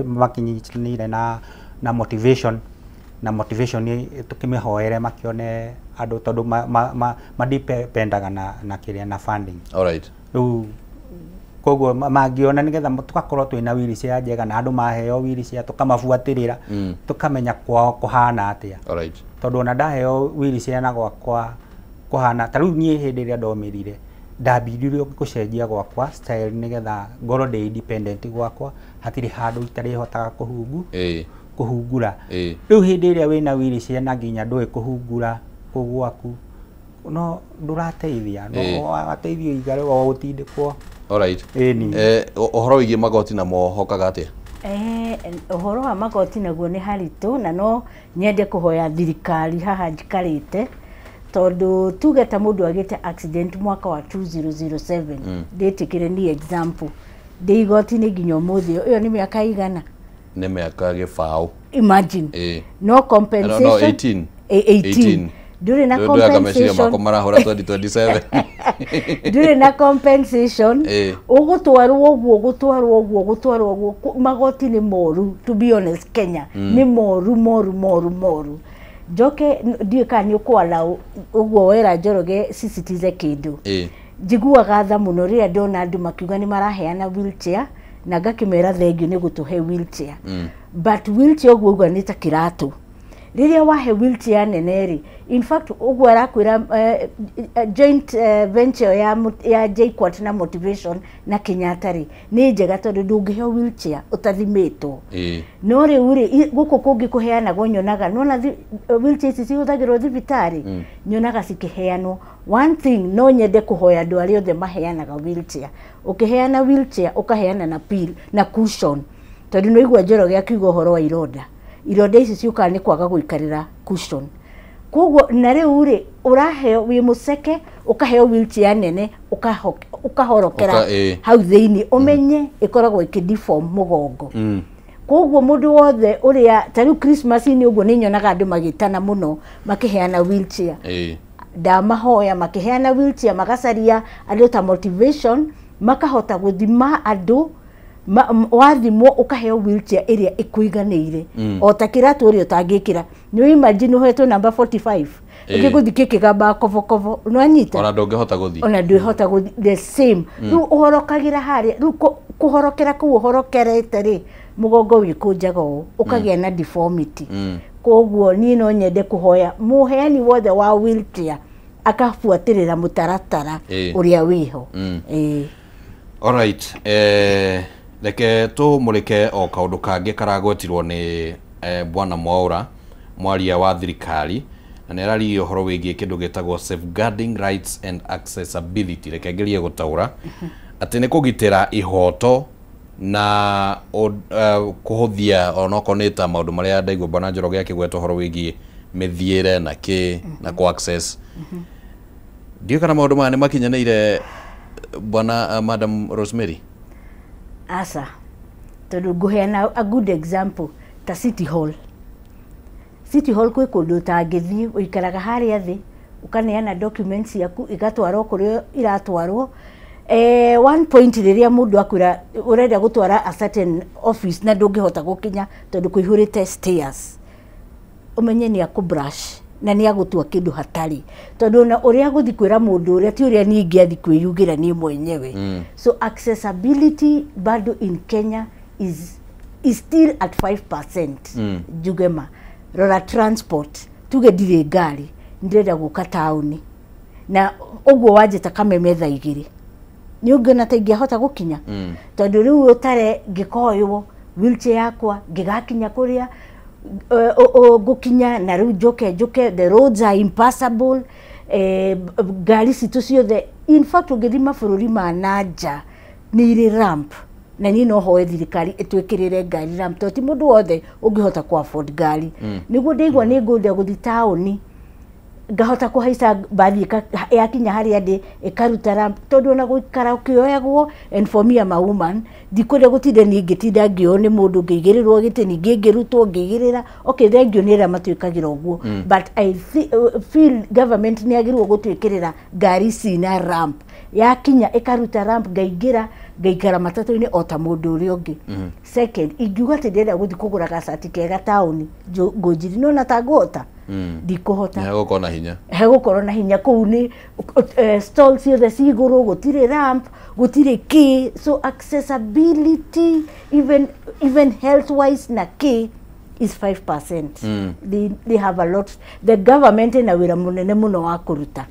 [SPEAKER 1] makinyitanĩire na motivation tukĩmĩhoere makĩone andũ tondũ madipendaga na kĩrĩa na funding.
[SPEAKER 2] Alright.
[SPEAKER 1] Rĩu koguo mangĩona nĩgetha tũgakorwo twĩna wheelchair njega na andũ maheo wheelchair tũkamabuatĩrĩra tũkamenya kwao kũhana atĩa.
[SPEAKER 2] Alright.
[SPEAKER 1] Tondũ ona ndaheo wheelchair na gwakwa kũhana ta rĩu niĩ hĩndĩ ĩrĩa ndomĩrire ndambindire gũcenjia gwakwa style nĩgetha ngorwo ndĩ independent gwakwa hatirĩ handũ itarĩhotaga kũhungura. Rĩu hĩndĩ ĩrĩa wĩna wheelchair na nginya ndũĩ kũhungura gwaku no ndũrateithia no wateithio igare o gũtindĩkwo.
[SPEAKER 2] Alright. Ũhoro wĩgiĩ magoti namo hokaga atĩa?
[SPEAKER 3] Ũhoro wa magoti naguo nĩ haritũ na no nyende kũhoya thirikari haha njikarĩte tondũ tuge ta mũndũ agĩte accident mwaka wa 2007 ndĩtĩkĩre ni example ndĩ igoti-inĩ nginya ũmũthĩ ĩyo nĩ mĩaka igana?
[SPEAKER 2] Nĩ mĩaka gĩbaũ.
[SPEAKER 3] Imagine. No compensation.
[SPEAKER 2] No 18.
[SPEAKER 3] ndure na
[SPEAKER 2] compensation marahora 2027
[SPEAKER 3] ndure na compensation ugutwarwo ogwo magoti ni moru, to be honest. Kenya ni moru njoke ndiye kani ukwala ugwo wera Njoroge sisitize kindu njiguaga tha muno ria ndona andu makiuga ni maraheana wheelchair na ngakimera thengio ni gutuhe wheelchair but wheelchair ugwo ni ta kiratu riria wahe wheelchair neneri. In fact ugwo arakwira joint venture ya JKUAT na Motivation na Kenyatta ni njega tondu ndungiheo wheelchair utathimitwo no riu guku kungi kuheana gonyonaga nona wheelchair ici cihuthagirwo thibitari nyonaga cikiheanwo. One thing no nyende kuhoya andu aria othe maheanaga wheelchair, ukiheana wheelchair ukaheana na pill na cushion tondu no igwa Njoroge akiuga horo wa ironda ici ciuka ni kwaga guikarira cushion. Koguo na riu ri uraheo wi museke ukaheo wheelchair nene ukahorokera hau thiini umenye ikoragwo ikideform mugongo. Koguo mundu wothe uria tariu Christmas ni uguo ni nyonaga andu magitana muno makiheana wheelchair ndamahoya makiheana wheelchair magacaria andu ta Motivation makahota guthima andu wathimwo ukaheo wheelchair iria ikuiganire o ta kiratu uri utangikira. Ni imagine uhetwo number 45 ikiguthike kigamba kovo no anyita
[SPEAKER 2] ona ndungihota guthi
[SPEAKER 3] ona ndwihota guthi the same ru uhorokagira haria ru kuhorokera ku uhorokerete ri mugongo wikunjaga ukagia na deformity. Koguo ni no nyende kuhoya muheani wothe wa wheelchair akafuatirira mutaratara uria wiho.
[SPEAKER 2] Alright, reke tumurike o kaundu kangi karagwetirwo ni Bwana Mwaura mwaria wa thirikari na nerari uhoro wigie kindu gitagwo safeguarding rights and accessibility. Reke ngerie gutaura ati ni kugitira ihoto na kuhuthia onoko nita maundu maria ndaigua Bwana Njoroge akigweta uhoro wigie mithiire na ki na ku access. Ndio kana maundu maya ni makinyanire Bwana Madam Rosemary?
[SPEAKER 3] Asa tondu nguheana a good example ta City Hall kwi kundu utangithii uikaraga haria thi ukaneana documents yaku igatwarwo kurio iratwarwo. One point riria mundu akwira urenda gutwara a certain office na ndungihota gukinya tondu kuihurite stairs umenye ni akubrush na ni agutua kindu hatari tondu na uria guthi kwira mundu uria ti uria ningi athi kwiyugira ni mwenyewe. So accessibility bado in Kenya is still at 5%. Jugema rora transport tuge ndire ngari ndirenda guka tauni na uguo wanjita Kameme thaa 2 ni ungena ta ingihota gukinya tondu riu utare ngikoywo wheelchair yakwa ngigakinya kuria gukinya na riu njoke the roads are impassable. Gari citu ciothe in fact ungithima bururi ma nanja ni iri ramp na ni no hoe thirikari itwikirire ngari ramp to ti mundu wothe ungihota ku afford ngari. Niguo ndeigwa ni ngunda guthi tauni ngahota kuhaica bathi yakinya haria ndi ikaruta ramp tondu na guikara ukioyagwo. And for me, I'm a woman, ndikuria gutinde ningitinda ngio ni mundu ngigirirwo giti ningi ngirutwo ngigirira okay thengio ni ra matwikagira uguo but I feel government ni agirwo gutwikirira ngari cina ramp yakinya ikaruta ramp ngaigira ngaikara matatu-ini ota mundu uri ungi. Second, ingiuga ati ndenda guthi kugura gacati kega tauni ngujiri no na tangota ndikuhota hegukorwo na hinya kuu ni stalls ciothe ciguru gutire ramp gutire ki. So accessibility even health wise na ki is 5%. They have a lot. The government na wira munene muno wa kuruta.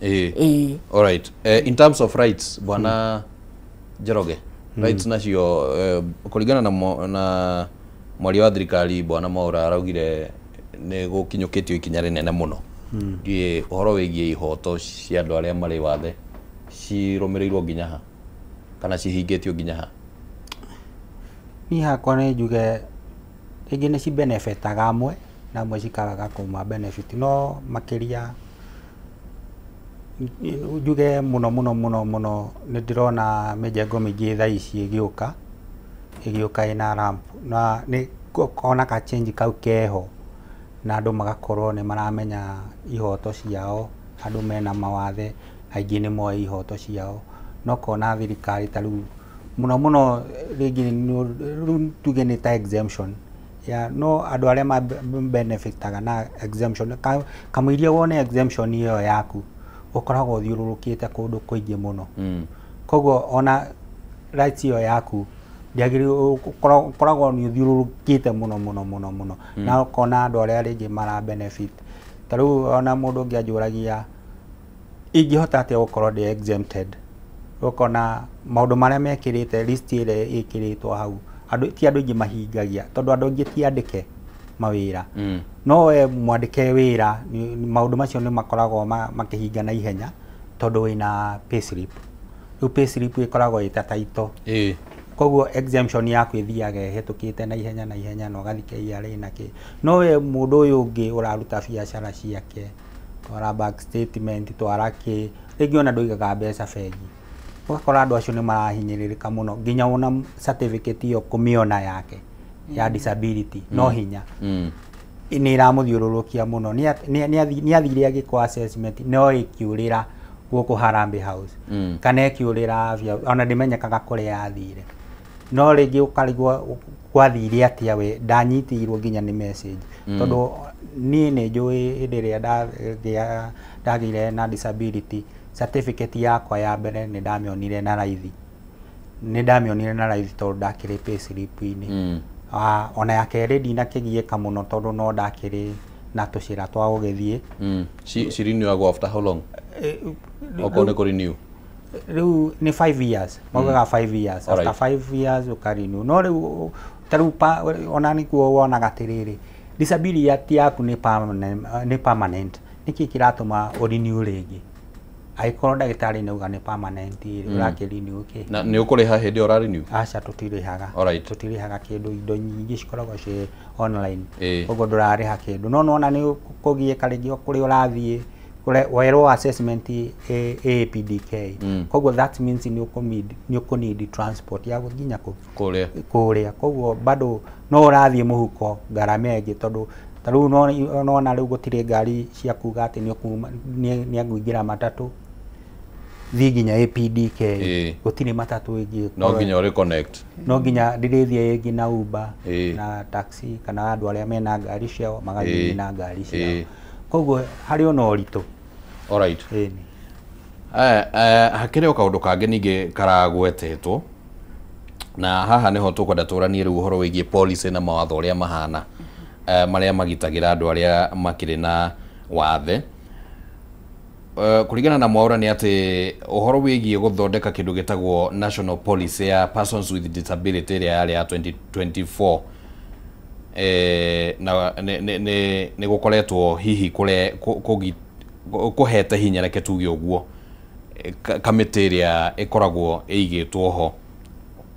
[SPEAKER 2] All right. In terms of rights, Bwana Njoroge, rights nacio kuringana na mwari wa thirikari Bwana Mwaura araugire ni gukinyukitio ikinya rinene muno. Ndie uhoro wigie ihoto cia andu aria mari wathe cirumirirwo nginya ha kana cihingitio nginya ha?
[SPEAKER 1] Ni hakwa ni njuge ringi ni cibenefitaga amwe na amwe cikaraga kuma benefit no makiria njuge muno ni ndirona mijengo mingi thaa ici igiuka ina ramp na ni kona ka change kau keho na andũ magakorwo nĩ maramenya ihoto ciao, andũ mena mawathe aingĩ nĩ moĩ ihoto ciao, no kona thirikari ta rĩu mũno rĩngĩ tuge nĩ ta exemption no andũ arĩa ma benefitaga na exemption kamũiria wone exemption ĩyo yaku ũkoragwo ũthiũrũrũkĩte kũndũ kũingĩ mũno koguo ona rights ĩyo yaku ndiagĩrĩirwo ũkoragwo nĩ ũthiũrũrũkĩte mũno na ũkona andũ arĩa rĩngĩ mara benefit ta rĩu ona mũndũ ũngĩ anjũragia ingĩhota atĩa gũkorwo ndĩ exempted ũkona maũndũ marĩa mekĩrĩte list ĩrĩa ĩkĩrĩtwo hau ti andũ aingĩ mahingagia tondũ andũ aingĩ ti andĩke mawĩra no we mwandĩke wĩra maũndũ macio nĩ makoragwo makĩhinga na ihenya tondũ wĩna payslip rĩu payslip ĩkoragwo ĩta taito koguo exemption yaku ĩthiaga ĩhetũkĩte na ihenya na ũgathiĩ KRA na kĩ no we mũndũ ũyũ ũngĩ ũraruta biacara ciake twara bank statement twara kĩ rĩngĩ ona ndũigaga mbeca bengi ũgakora andũ acio nĩ marahinyĩrĩrĩka mũno nginya ona certificate ĩyo kũmĩona yake ya disability no hinya nĩ iramũthiũrũrũkia mũno nĩ athire agĩkwo assessment no ĩkĩũrĩra gũkũ Harambee House kana ĩkĩũrĩra ona ndĩmenyekaga kũrĩa athire no rĩngĩ ũkarigwo gwathire atĩa we ndanyitirwo nginya nĩ message tondũ niĩ nĩ njũĩ hĩndĩ ĩrĩa ndagĩire na disability certificate yakwa ya mbere nĩ ndamĩonire na raithi tondũ ndakĩrĩ payslip-inĩ ona ya kerĩ ndinakĩgiĩka mũno tondũ no ndakĩrĩ na tũcĩra twa gũgĩthiĩ
[SPEAKER 2] renew after how long okorwo nĩ kũrenew
[SPEAKER 1] rĩu nĩ 5 years maugaga 5 years after 5 years ũkarenew no rĩu tarĩu ona nĩkuo wonaga atĩrĩrĩ disability yaku nĩ permanent nĩkĩ kĩratũma ũrenew rĩngĩ agĩkorwo ndagĩtarĩ nauga nĩ permanent ũrakĩrenew
[SPEAKER 2] na nĩ ũkũrĩha hĩndĩ ĩyo ũrarenew
[SPEAKER 1] aca tũtirĩhaga kĩndũ indo nyingĩ cikoragwo ciĩ online koguo ndũrarĩha kĩndũ no ona nĩ kũgiĩka rĩngĩ kũrĩa ũrathiĩ werwo assessment APDK koguo that means nĩ ũkũnidi transport ya gũkinya kũrĩa koguo bado no ũrathiĩ mũhuko ngarama ĩngĩ tondũ tarĩu nona rĩu gũtirĩ ngari cia kuga atĩ nĩ angũingĩra matatũ thiĩ nginya APDK gũtirĩ matatũ ĩngĩ
[SPEAKER 2] no nginya reconnect
[SPEAKER 1] no nginya ndĩrĩthiĩ ĩngĩ na Uber na taxi kana andũ arĩa mena ngari ciao magathiĩ na ngari ciao koguo harĩ ona ũritũ
[SPEAKER 2] hakĩrĩ o kaũndũ kangĩ ningĩ karagwetetwo na haha nĩho tũkwenda tũranie rĩu ũhoro wĩgiĩ policy na mawatho ũrĩa mahana marĩa magitagĩra andũ arĩa makĩrĩ na wathe kũringana na Mwaura nĩ atĩ ũhoro wĩgiĩ gũthondeka kĩndũ gĩtagwo national policy ya persons with disability ĩrĩa yarĩ ya 2024 na nĩ gũkoretwo hihi kũhete hinya reke tuge ũguo kamĩtĩ ĩrĩa ĩkoragwo ĩigĩtwo ho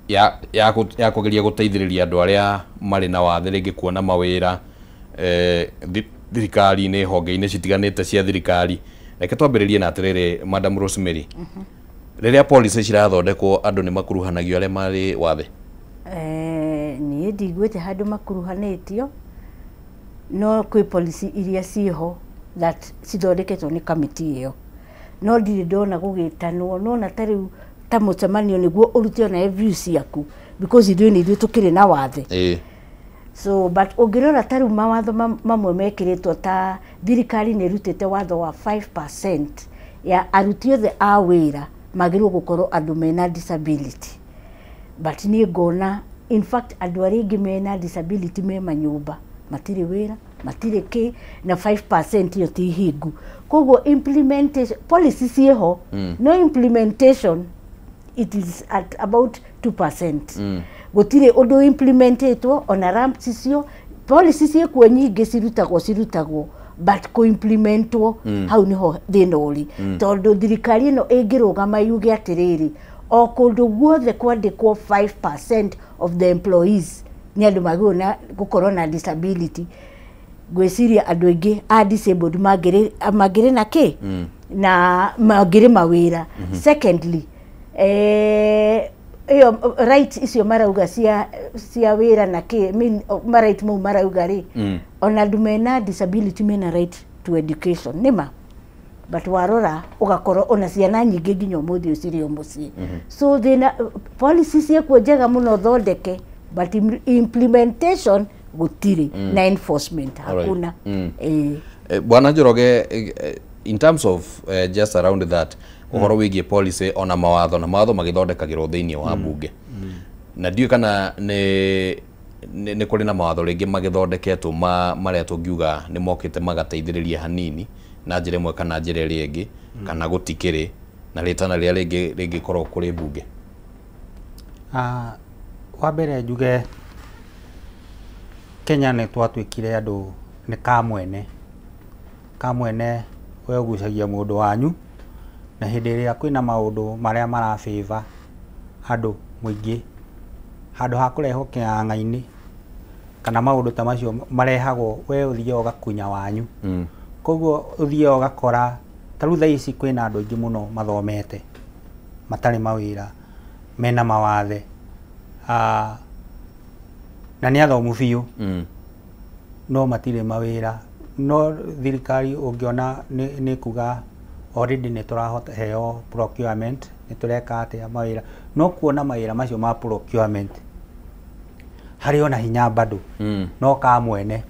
[SPEAKER 2] ya kũgeria gũteithĩrĩria andũ arĩa marĩ na wathe rĩngĩ kuona mawĩra thirikari-inĩ honge-inĩ citiganĩte cia thirikari reke twambĩrĩrie na atĩrĩrĩ Madam Rosemary rĩrĩa policy cirathondekwo andũ nĩ makuruhanagio arĩa marĩ wathe
[SPEAKER 3] niĩ ndigwĩte handũ makuruhanĩtio no kwĩ policy iria ciĩho that cithondeketwo nĩ kamĩtĩ ĩyo no ndirĩ ndona gũgĩtanwo nona ta rĩu ta mũcemanio nĩguo ũrute ona view ciaku because ithuĩ nĩ ithuĩ tũkĩrĩ na wathe so but ũngĩrora ta rĩu mawatho mamwe mekĩrĩtwo ta thirikari nĩ ĩrutĩte watho wa 5% ya aruti othe a wĩra magĩrĩirwo gũkorwo andũ mena disability but niĩ ngona in fact andũ arĩa aingĩ mena disability me manyũmba matirĩ wĩra matirĩ kĩ na 5% ĩyo ti hingu koguo implementation policy ciĩho no implementation it is at about 2%. Gũtirĩ ũndũ implementetwo ona ramps icio policy ciĩkuo nyingĩ cirutagwo but kũ-implementwo hau niho thĩna ũrĩ tondũ thirikari ĩno ĩngĩrũgama yuge atĩrĩrĩ o kũndũ guothe kwandĩkwo 5% of the employees nĩ andũ magĩrĩirwo gũkorwo na disability gwĩciria andũ aingĩ a disabled magĩrĩ na kĩ na magĩrĩ mawĩra secondly iyo right icio marauga cia wira na ki right mu marauga ri ona dumena disability mena right to education nima but warora ugakoro ona ciana nyingi nginya muthi ucirio muci so thina policies cia kuonjega muno thondeke but implementation gutiri na enforcement hakuna
[SPEAKER 2] Bwana Njoroge, in terms of just around that uhoro wigie policy ona mawatho na mawatho magithondekagirwo thiini wa bunge na ndiu kana ni kuri na mawatho ringi magithondeketwo maria tungiuga ni mokite magateithiriria hanini na njire mwe kana njire ringi kana gutikiri na ritana ria ringi korwo kuri bunge.
[SPEAKER 1] Wa mbere njuge Kenya ni twatwikire andu ni kamwene we ugucagia mundu wanyu na hindi iria kwina maundu maria marafeva andu muingi handu ha kureho kiang'aini kana maundu ta macio marehagwo we uthie ugakunya wanyu koguo uthie ugakora taru thaa ici kwina andu aingi muno mathomete matari mawira mena mawathe na ni athomu biu no matire mawira no thirikari ungiona ni kuga already ni turahota heo procurement ni tureka atia mawira no kuona mawira macio ma procurement hari ona hinya bado no ka mwene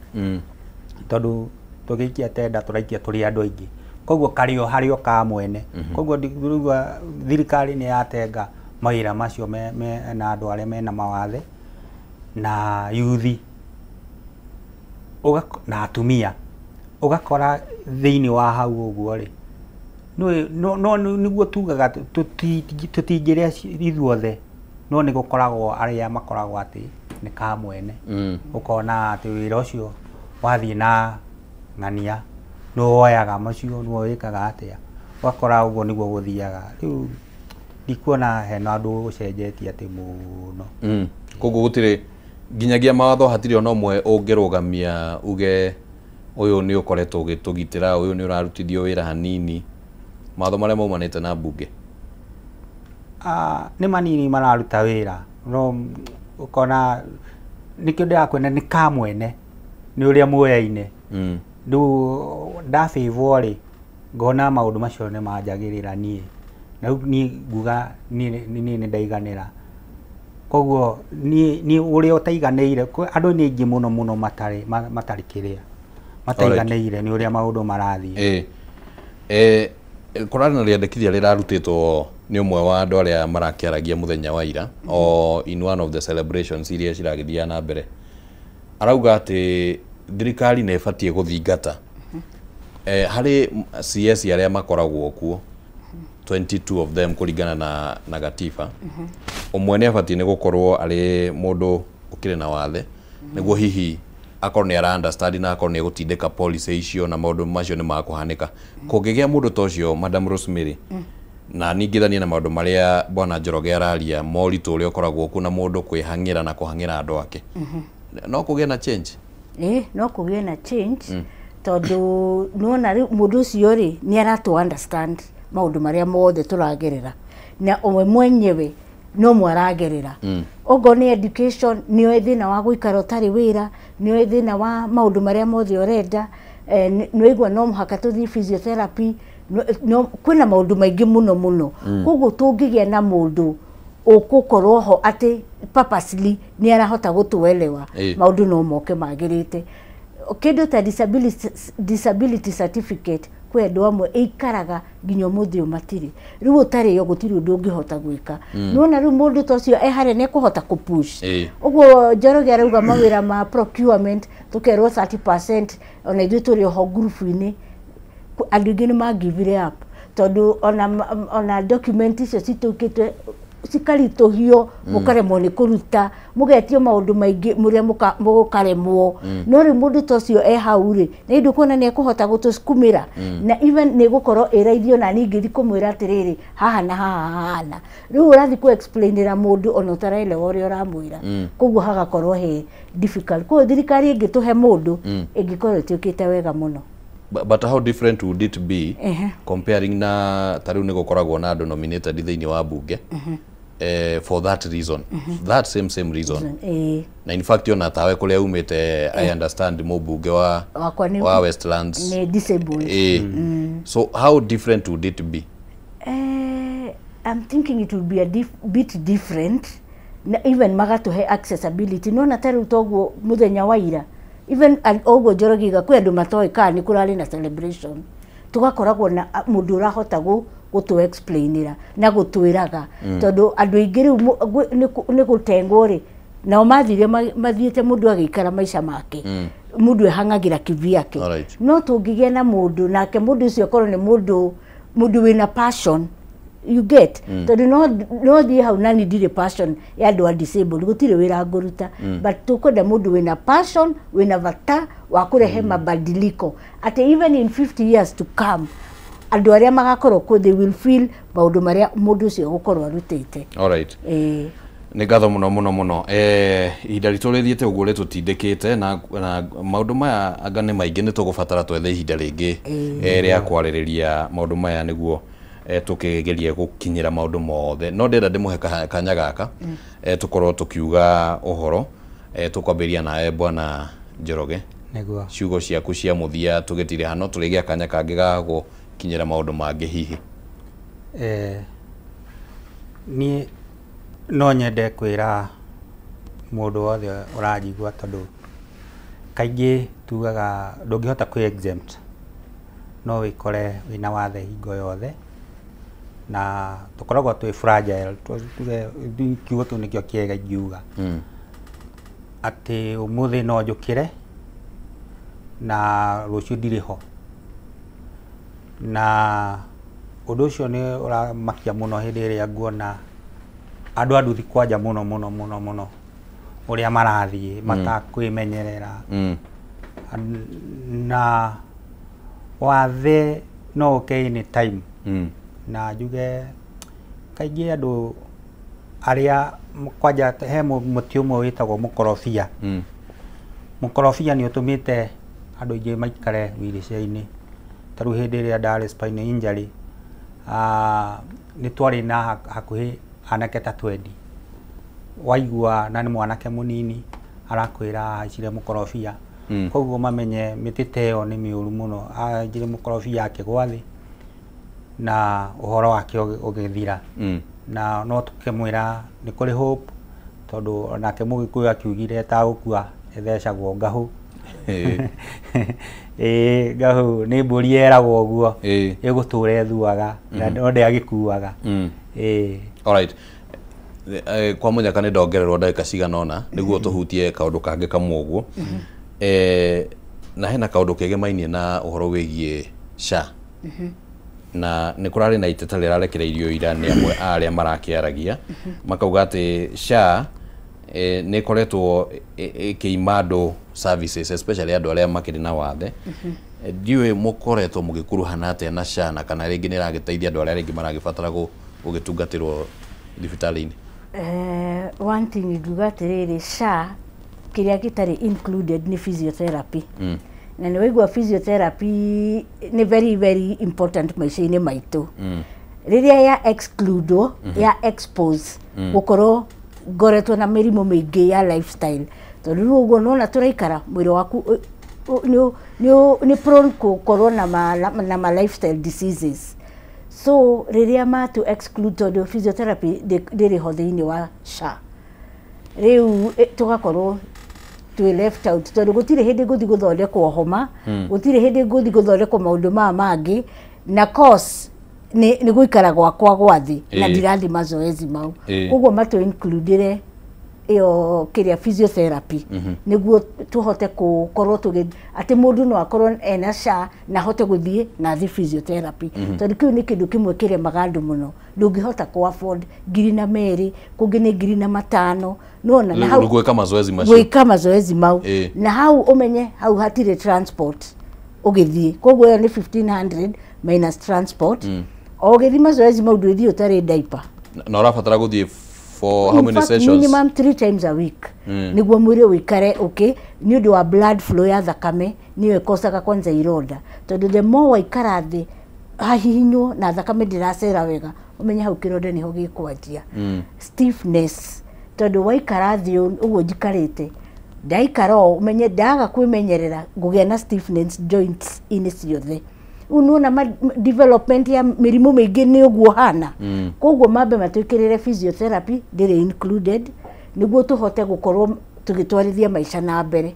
[SPEAKER 1] tondu tugikia tenda turaikia turi andu aingi koguo kario hario ka mwene koguo ndigurugwa thirikari ni yatenga mawira macio me na andu aria mena mawathe na yuthi na atumia ugakora thiini wa hau uguo ri no niguo tugaga tutingiria ithuothe no ni gukoragwo aria makoragwo ati ni ka mwene ukona ati wira ucio wathie na ng'ania no oyaga macio no wikaga atia wakora uguo niguo guthiaga riu ndikuona hena andu ucenjetie ati muno
[SPEAKER 2] koguo gutire nginyagia mawatho hatiri ona mwe ungirugamia uge uyu ni ukoretwo ugitugitira uyu ni urarutithio wira hanini mawatho maria maumanite na bunge
[SPEAKER 1] ni manini mararuta wira no ukona nikio ndakwenda ni ka mwene ni uria muoyaine ndu ndafivwo ri ngona maundu macio ni manjagirira nie na ni nguga ni ndaiganira koguo ni uria utaiganeire andu ni aingi muno matari kiria mataiganeire ni uria maundu marathie
[SPEAKER 2] kurana riandikithia rirarutitwo ni umwe wa andu aria marakiaragia muthenya wa ira o in one of the celebrations iria ciragithia na mbere arauga ati thirikari ne ibatie guthingata hari CS aria makoragwo kuo 22 of them kuringana na gatiba umwe ne abatie ni gukorwo ari mundu ukire na wathe niguo hihi akorwo ni ara understand na akorwo ni gutindika policy icio na maundu macio ni makuhanika kungigia mundu tocio Madam Rosemary na ningithania na maundu maria Bwana Njoroge araria moritu uria ukoragwo ku na mundu kwihangira na kuhangira andu ake no kugie na change
[SPEAKER 3] no kugie na change tondu nuona mundu ucio ri ni aratu understand maundu maria mothe turagerera na omwe mwenyewe no mwaragerera ogo ni education ni wethina wa guikara utari wira ni wethina wa maundu maria mothe urenda no igwa no muhaka tuthi physiotherapy no kwina maundu maingi muno koguo tungigia na mundu ukukorwo ho ati purposely ni arahota gutuelewa maundu no moke magirite kindu ta disability certificate kwe ndo amwe ikaraga nginyo muthio matiri riu utari yo gutiri undu ungihota gwika nona riu mundu tocio hare ne kuhota kupush uguo Njoroge arauga mawira ma procurement tukerwo 30% ona ithu turi ho group ini andu ingi ni magivire up tondu ona document icio citukite cikaritohio mukaremwo ni kuruta mugetio maundu maingi muria mukaremwo no ri mundu tocio hau ri ni ndu kuona ni kuhota gutusukumira na even ni gukorwo iraithio na ningi thi kumwira atiriri haha na haha riu urathi ku explainira mundu ona utaraelewa uria uramwira koguo hagakorwo he difficult ko thirikari ingituhe mundu ingikorwo tiukite wega muno.
[SPEAKER 2] But how different would it be comparing na tariu ni gukoragwo na andu nominated thiini wa bunge for that reason. That same reason. Na in fact yona tawe kule umete I understand mobunge wa Westlands
[SPEAKER 3] ne disabled.
[SPEAKER 2] So how different would it be?
[SPEAKER 3] I'm thinking it would be a bit different. Even magato he accessibility no na tari utogo muthenya wa ira. Even ogo Njoroge kwe andu matoe ka ni kurari na celebration. Tugakoragwo na mundu urahota gutu explainira na gutwiraga tondu andu aingi riu ni gutengwo ri nao mathiete mundu agikara maisha make mundu ehangagira kivyake no tungigia na mundu nake mundu ucio korwo ni mundu wina passion you get tondu no thie hau nani ndire passion ya andu disabled gutire wira nguruta but tukwenda mundu wina passion wina vata wa kurehe mabadiliko at even in 50 years to come andu aria magakorwo ko they will feel maundu maria mundu ucio gukorwo arutite.
[SPEAKER 2] All right. Nĩ ngatho mũno ihinda ritũ rĩthiĩte ũguo rĩtũtindĩkĩte na maũndũ maya anga nĩ maingĩ nĩ tũgũbatara twethe ihinda rĩngĩ rĩa kwarĩrĩria maũndũ maya nĩguo tũkĩgeria gũkinyĩra maũndũ mothe no ndĩrenda ndĩmũhe kanya gaka tũkorwo tũkiuga ũhoro tũkwambĩrĩria nawe Bwana Njoroge
[SPEAKER 1] nĩguo
[SPEAKER 2] ciugo ciaku cia mũthia tũgĩtire hano tũrĩgĩa kanya kangĩ ga gũkinyĩra maũndũ mangĩ hihi.
[SPEAKER 1] Niĩ no nyende kwĩra mũndũ wothe ũranjigua tondũ kaingĩ tugaga ndũngĩhota kwĩ exempt no wĩkore wĩna wathe hingo yothe na tũkoragwo twĩ fragile kiugo kĩu nĩkĩo kĩega ingiuga atĩ ũmũthĩ no njũkĩre na rũciũ ndirĩ ho na ũndũ ũcio nĩ ũramakia mũno hĩndĩ ĩrĩa nguona andũ anduthi kwanja mũno ũrĩa marathiĩ matakwĩmenyerera na wathe no ũke any time na njuge kaingĩ andũ arĩa kwanja he mũtĩ ũmwe wĩtagwo mũkorobia mũkorobia nĩ ũtũmĩte andũ aingĩ maikare wheelchair-inĩ tarĩu hĩndĩ ĩrĩa ndarĩ spinal injury nĩ twarĩ na hakuhĩ anake ta 20 waigua na nĩ mwanake mũnini arakwĩra haicire mũkorobia koguo mamenye mĩtĩte ĩyo nĩ mĩũru mũno anjire mũkorobia akĩgwa thĩ na ũhoro wake ũgĩthira na no tũkĩmwĩra nĩ kũrĩ hope tondũ onake Mũgĩkũyũ akiugire etagũkua ethecagwo ngahũ ngahũ nĩ mbũri yeragwo ũguo ĩgũtũra ĩthuaga na no ndĩagĩkuaga.
[SPEAKER 2] Alright. Kwa mũnyaka nĩ ndongererwo ndagĩka cigana ũna nĩguo tũhutie kaũndũ kangĩ kamwe ũguo na hena kaũndũ kegemainie na ũhoro wĩgiĩ SHA na nĩ kũrarĩ na iteta rĩrarekereirio ira nĩ amwe arĩa marakĩaragia makauga atĩ SHA nĩ koretwo ĩkĩima andũ services especially andũ arĩa makĩrĩ na wathe ndiũĩ mũkoretwo mũgĩkuruhana atĩa na SHA na kana rĩngĩ nĩ ĩragĩteithia andũ arĩa rĩngĩ maragĩbatara gũgĩtungatĩrwo thibitarĩ-inĩ.
[SPEAKER 3] One thing nguga atĩrĩrĩ SHA kĩrĩa gĩtarĩ included nĩ physiotherapy na nĩ waigua physiotherapy nĩ very important maica-inĩ maitũ rĩrĩa ya exclude ya expose gũkorwo ngoretwo na mĩrimũ mĩingĩ ya lifestyle tondũ rĩu ũguo nona tũraikara mwĩrĩ waku nĩ prone gũkorwo na ma lifestyle diseases so rĩrĩa matu exclude tondũ physiotherapy ndĩrĩ ho thĩinĩ wa SHA rĩu tũgakorwo twĩ left out tondũ gũtirĩ hĩndĩ ngũthi gũthondekwo homa gũtirĩ hĩndĩ ngũthi gũthondekwo maũndũ maya mangĩ na course nĩ gũikara gwakwa gwathi na ndirathi mazoezi mau ũguo matũ include ĩyo kĩrĩa physiotherapy nĩguo tũhote gũkorwo atĩ mũndũ no akorwo ena SHA na ahote gũthiĩ na thi physiotherapy tondũ kĩu nĩ kĩndũ kĩmwe kĩremaga andũ mũno ndũngĩhota kũ afford 2,000 kũngĩ nĩ 5,000 nona na hau gwĩka mazoezi mau na hau ũmenye hau hatirĩ transport ũgĩthiĩ koguo ĩyo nĩ 1,500 minus transport ũgĩthiĩ mazoezi mau ndũthiĩ ũtarĩ diaper
[SPEAKER 2] na ũrabatara gũthiĩ for how many sessions?
[SPEAKER 3] Minimum 3 times a week. Niguo mwĩrĩ ũikare okay nĩ ũndũ wa blood flow ya thakame nĩyo ĩkosaga kwanza ironda tondũ the more waikara thĩ hahihinywo na thakame ndĩracera wega umenye hau kironda niho gikwanjia stiffness tondu waikara thi uguo njikarite ndaikara umenye ndaga kwimenyerera ngugia na stiffness joints ini ciothe unuona development ya mirimu mingi ni uguo hana koguo mambe matwikirire physiotherapy ndiri included niguo tuhote gukorwo tugitwarithia maisha na mbere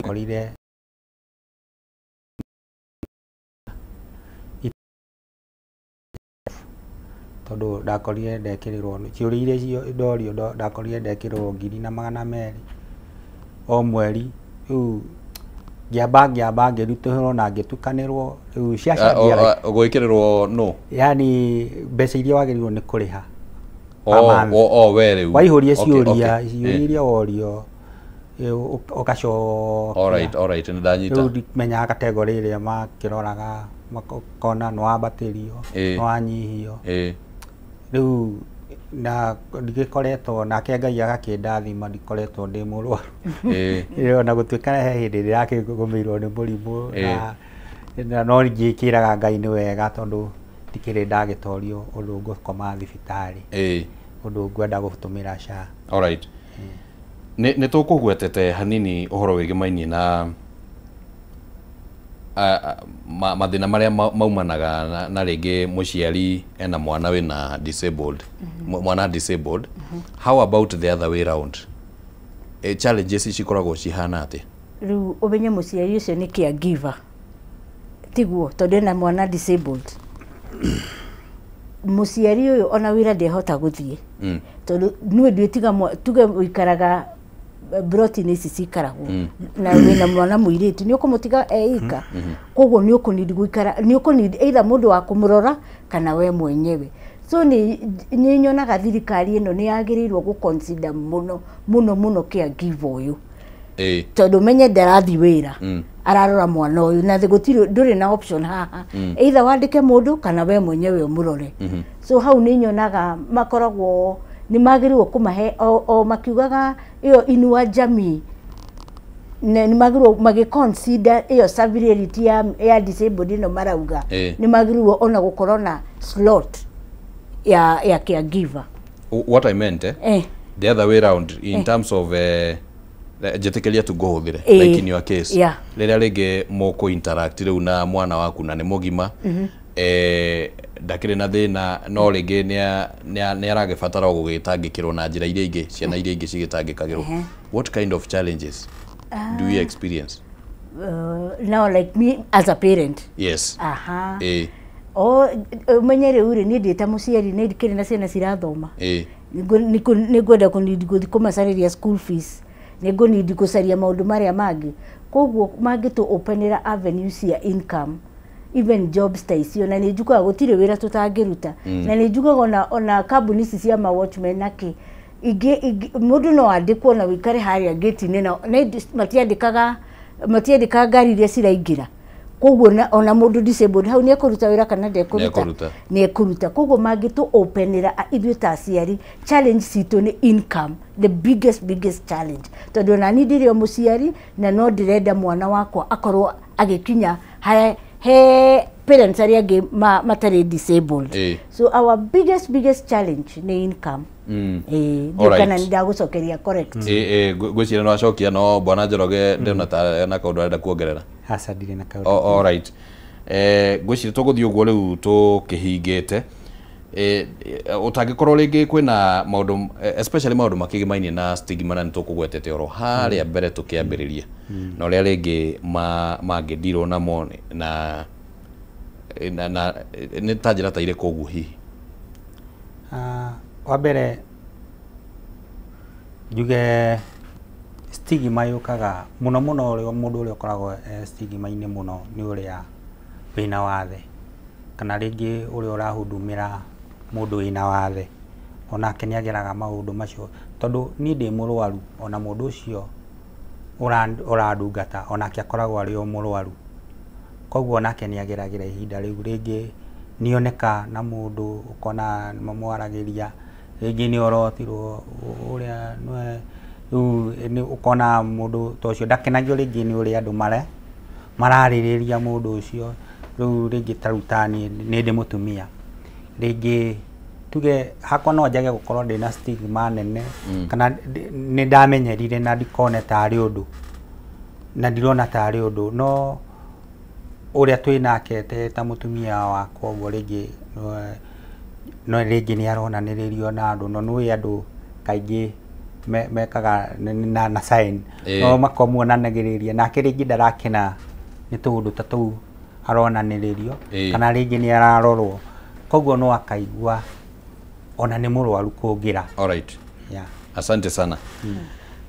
[SPEAKER 1] korire tondu ndakorire ndekirirwo ciuri iria ndorio ndakorire ndekirwo 2,200 o mweri riu ngiamba ngirutihirwo na ngitukanirwo riu ciacenjia
[SPEAKER 2] gwikirwo no
[SPEAKER 1] yani mbeca iria wagĩrĩirwo nĩ kũrĩha
[SPEAKER 2] we riu
[SPEAKER 1] waihuria ciuria iria worio ugacoka
[SPEAKER 2] alright ndanyita
[SPEAKER 1] riu menyaga kategori iria makiroraga makona no wambatĩrio no wanyihio riu na ndigikoretwo nake Ngai agakĩndathima ndikoretwo ndĩ mũrwaru na gũtuĩka he hĩndĩ ndĩrakĩgũmĩirwo nĩ mũrimũ na no ngĩkĩraga Ngai nĩ wega tondũ ndikĩrĩ ndagĩtorio ũndũ ngũkoma thibitarĩ ũndũ ngwenda gũtũmĩra SHA.
[SPEAKER 2] Alright, nĩ tũkũgwetete hanini ũhoro wĩgiĩ mainie na mathina maria maumanaga na rĩngĩ mũciari ena mwana wĩna disabled mwana disabled. How about the other way round? Challenges cikoragwo cihana atĩ?
[SPEAKER 3] Rĩu ũmenye mũciari ũcio nĩ caregiver tiguo tondũ ena mwana disabled mũciari ũyũ ona wĩra ndehota gũthiĩ tondũ niĩ ndwĩtiga tuge ũikaraga broti-inĩ ici cikaragwo na wĩna mwana mũirĩtu nĩ ũkũmũtiga eika koguo nĩ ũkũnidi gũikara nĩ ũkũnidi either mũndũ wa kũmũrora kana we mwenyewe. So nĩ nyonaga thirikari ĩno nĩ yagĩrĩirwo gũconsider mũno caregiver ũyũ tondũ menye ndarathi wĩra ararora mwana ũyũ na gũtirĩ ndũrĩ na option haha either wandĩke mũndũ kana we mwenyewe ũmũrore. So hau nĩ nyonaga makoragwo ni magĩrĩirwo kũmahe o makiugaga iyo inua jamii ni magĩrĩirwo magĩconsider iyo severity ya disabled ino marauga ni magĩrĩirwo ona gũkorwo na slot ya caregiver.
[SPEAKER 2] What I meant the other way around in terms of jetikelia tugohũthĩre like in your case rĩrĩa rĩngĩ mũkũ interact rĩu na mwana waku na nĩ mũgima ndakĩrĩ na thĩna no rĩngĩ nĩ aragĩbatara gũgĩtangĩkĩrwo na njĩra iria ingĩ ciana iria ingĩ cigĩtangĩkagĩrwo. What kind of challenges do you experience?
[SPEAKER 3] Now like me as a parent?
[SPEAKER 2] Yes.
[SPEAKER 3] Umenye rĩu rĩ niĩ ndĩta mũciari nĩ ndikĩrĩ na ciana cirathoma nĩ ngwenda gũthiĩ kũmacarĩria school fees nĩ ngũnidi gũcaria maũndũ marĩa mangĩ koguo mangĩtũ openera avenues cia income even jobs ta icio na nĩ njukaga gũtirĩ wĩra tũtangĩruta na nĩ njukaga ona kambuni ici cia ma watchmen nake mũndũ no andĩkwo na wĩikare harĩa gate-inĩ na matiandĩkaga ngari iria ciraingĩra koguo ona mũndũ disabled hau nĩ ekũruta wĩra kana ndekũruta nĩ ekũruta koguo mangĩtũ openera ithuĩ ta aciari challenge citũ nĩ income the biggest challenge tondũ na niĩ ndĩrĩ o mũciari na no ndĩrenda mwana wakwa akorwo agĩkinya he parents arĩa angĩ matarĩ disabled. So our biggest challenge nĩ income. Kana nĩ ndagũcokeria correct.
[SPEAKER 2] Gwĩciria no acokia no Bwana Njoroge ndĩona ta na kaũndũ arenda kuongerera.
[SPEAKER 1] Aca ndirĩ na kaũndũ.
[SPEAKER 2] All right. Gwĩciria tũgũthiĩ ũguo rĩu tũkĩhingĩte ũtangĩkorwo rĩngĩ kwĩna maũndũ especially maũndũ makĩgĩmainie na stigma na nĩtũkũgwetete oro harĩa mbere tũkĩambĩrĩria na ũrĩa rĩngĩ mangĩndirwo namo na nĩ ta njĩra ta irĩkũ ũguo hihi?
[SPEAKER 1] Wa mbere njuge stigma yũkaga mũno ũrĩa mũndũ ũrĩa ũkoragwo stigma-inĩ mũno nĩ ũrĩa wĩna wathe kana rĩngĩ ũrĩa ũrahudumĩra mũndũ wĩna wathe onake nĩ ageraga maũndũ macio tondũ niĩ ndĩ mũrwaru ona mũndũ ũcio ũrandungata onake akoragwo arĩ o mũrwaru koguo onake nĩ ageragĩra ihinda rĩu rĩngĩ nĩoneka na mũndũ ũkona mamwaragĩria rĩngĩ nĩ orotirwo ũrĩa ni ukona mundu to cio ndakenagio ringi ni uri andu maraririria mundu ucio riu ringi tarutani ni ndi mutumia ringi tuge hakwa no njage gukorwo ndina stigma nene kana ni ndamenyerire na ndikone tari undu na ndirona tari undu no uria twinake ta mutumia wakwa uguo ringi no ringi ni aronaniririo na andu no nui andu kaingi mekaga na sign no makomuonanagiriria nake ringi ndarakena ni tundu ta tuu aronaniririo kana ringi ni ararorwo koguo no akaigua ona ni murwaru kungira.
[SPEAKER 2] Alright. Yeah. Asante sana.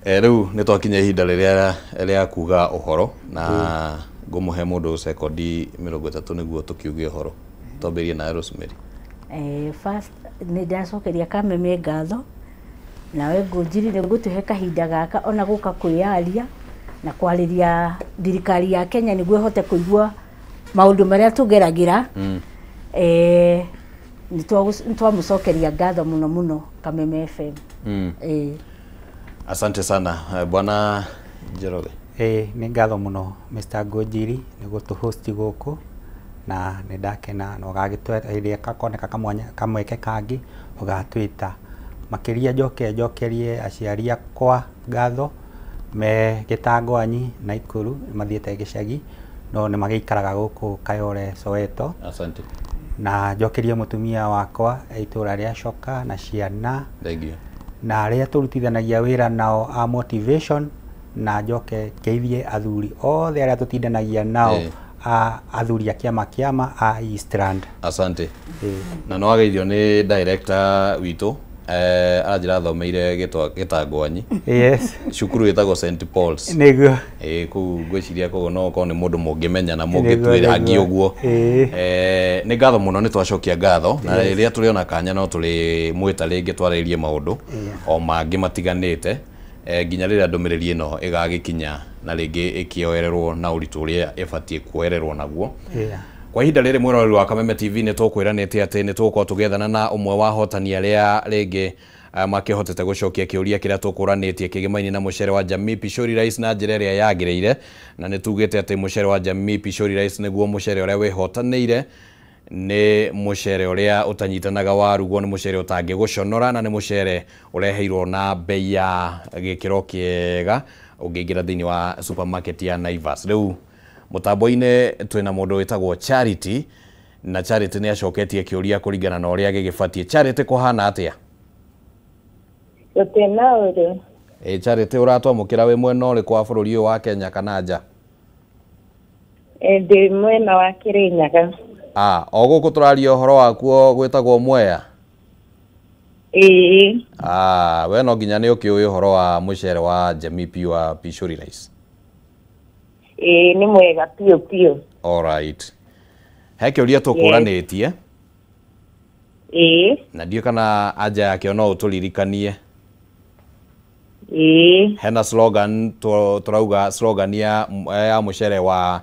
[SPEAKER 2] Riu ni twakinya ihinda riria kuga uhoro na ngumuhe mundu sekondi 30 niguo tukiuge uhoro. Twambirie na Rosemary.
[SPEAKER 3] First ni ndacokeria Kameme ngatho nawe ngũnjirire ngũtuhe kahinda gaka ona gũka kwĩyaria na kwariria thirikari ya Kenya nĩguo hote kũigua maũndũ marĩa tũgeragĩra. Nitwamũcokeria ngatho mũno mũno Kameme FM.
[SPEAKER 2] Asante sana bwana Njoroge.
[SPEAKER 1] Ni ngatho mũno Mr. Ngũnjiri nĩ gũtũhost gũkũ na nĩ ndakena na ũgagĩtweheria kakoneka kamweke kangi ũgatwĩta makiria njokerie aciari akwa ngatho me Gĩtangwanyi na Ikuru mathiĩte gĩcagi no nĩ magĩikaraga gũkũ Kayole Soweto.
[SPEAKER 2] Asante.
[SPEAKER 1] Na njokerie mutumia wakwa itũra rĩa Coka na ciana.
[SPEAKER 2] Thengio.
[SPEAKER 1] Na arĩa tũrutithanagia wĩra nao a motivation na njoke ngeithie athuri othe arĩa tũtindanagia nao athuri a kiama a Eastland.
[SPEAKER 2] Asante. Na no ageithio ni director witu aranjira thomeire Gĩtangwanyi.
[SPEAKER 1] Yes.
[SPEAKER 2] Cukuru itagwo St Paul's.
[SPEAKER 1] Niguo.
[SPEAKER 2] Kuu ngwiciria koguo no ko ni mundu mungimenya na mungitwira angi uguo. Ni ngatho muno ni twacokia ngatho na riria turiona kanya no turi mwita ringi twaririe maundu o mangi matiganite nginya riria ndumiriri ino igagikinya na ringi ikioererwo na uritu uria ibatie kuererwo naguo. Kwa ihinda riri mwiroreri wa Kameme TV ni tukwiranite ati ni tuko tugethana na umwe wa hotani aria ringi makihotete gucokia kiuria kiria tukuranitie kigemaini na mucere wa Jamii Pishori Rice na njira iria yagireire na ni tugite ati mucere wa Jamii Pishori Rice niguo mucere uria wihotanire ni mucere uria utanyitanaga warugo ni mucere utangi guconora na ni mucere ureheirwo na bei ya gikiro kiega ungiingira thiini wa supermarket ya Naivas. Riu mutambo-ine twina mundu witagwo Charity na Charity ni acoketie kiuria kuringana na uria gigibatie. Charity kuhana atia?
[SPEAKER 14] Gutena uri.
[SPEAKER 2] Charity uratwamukira we mwena uriku wa bururi uyu wa Kenya kana nja?
[SPEAKER 14] Ndi mwena wa Kirinyaga.
[SPEAKER 2] O guku turaria uhoro wakuo gwitagwo Mwea? We no nginya ni ukiuĩ uhoro wa mucere wa Jamii Pishori Rice?
[SPEAKER 14] Ni mwega pio pio.
[SPEAKER 2] Alright. He kiuria tukuranitie. Na ndio kana aja yake no uturirikanie. Hena slogan turauga slogan ya mucere wa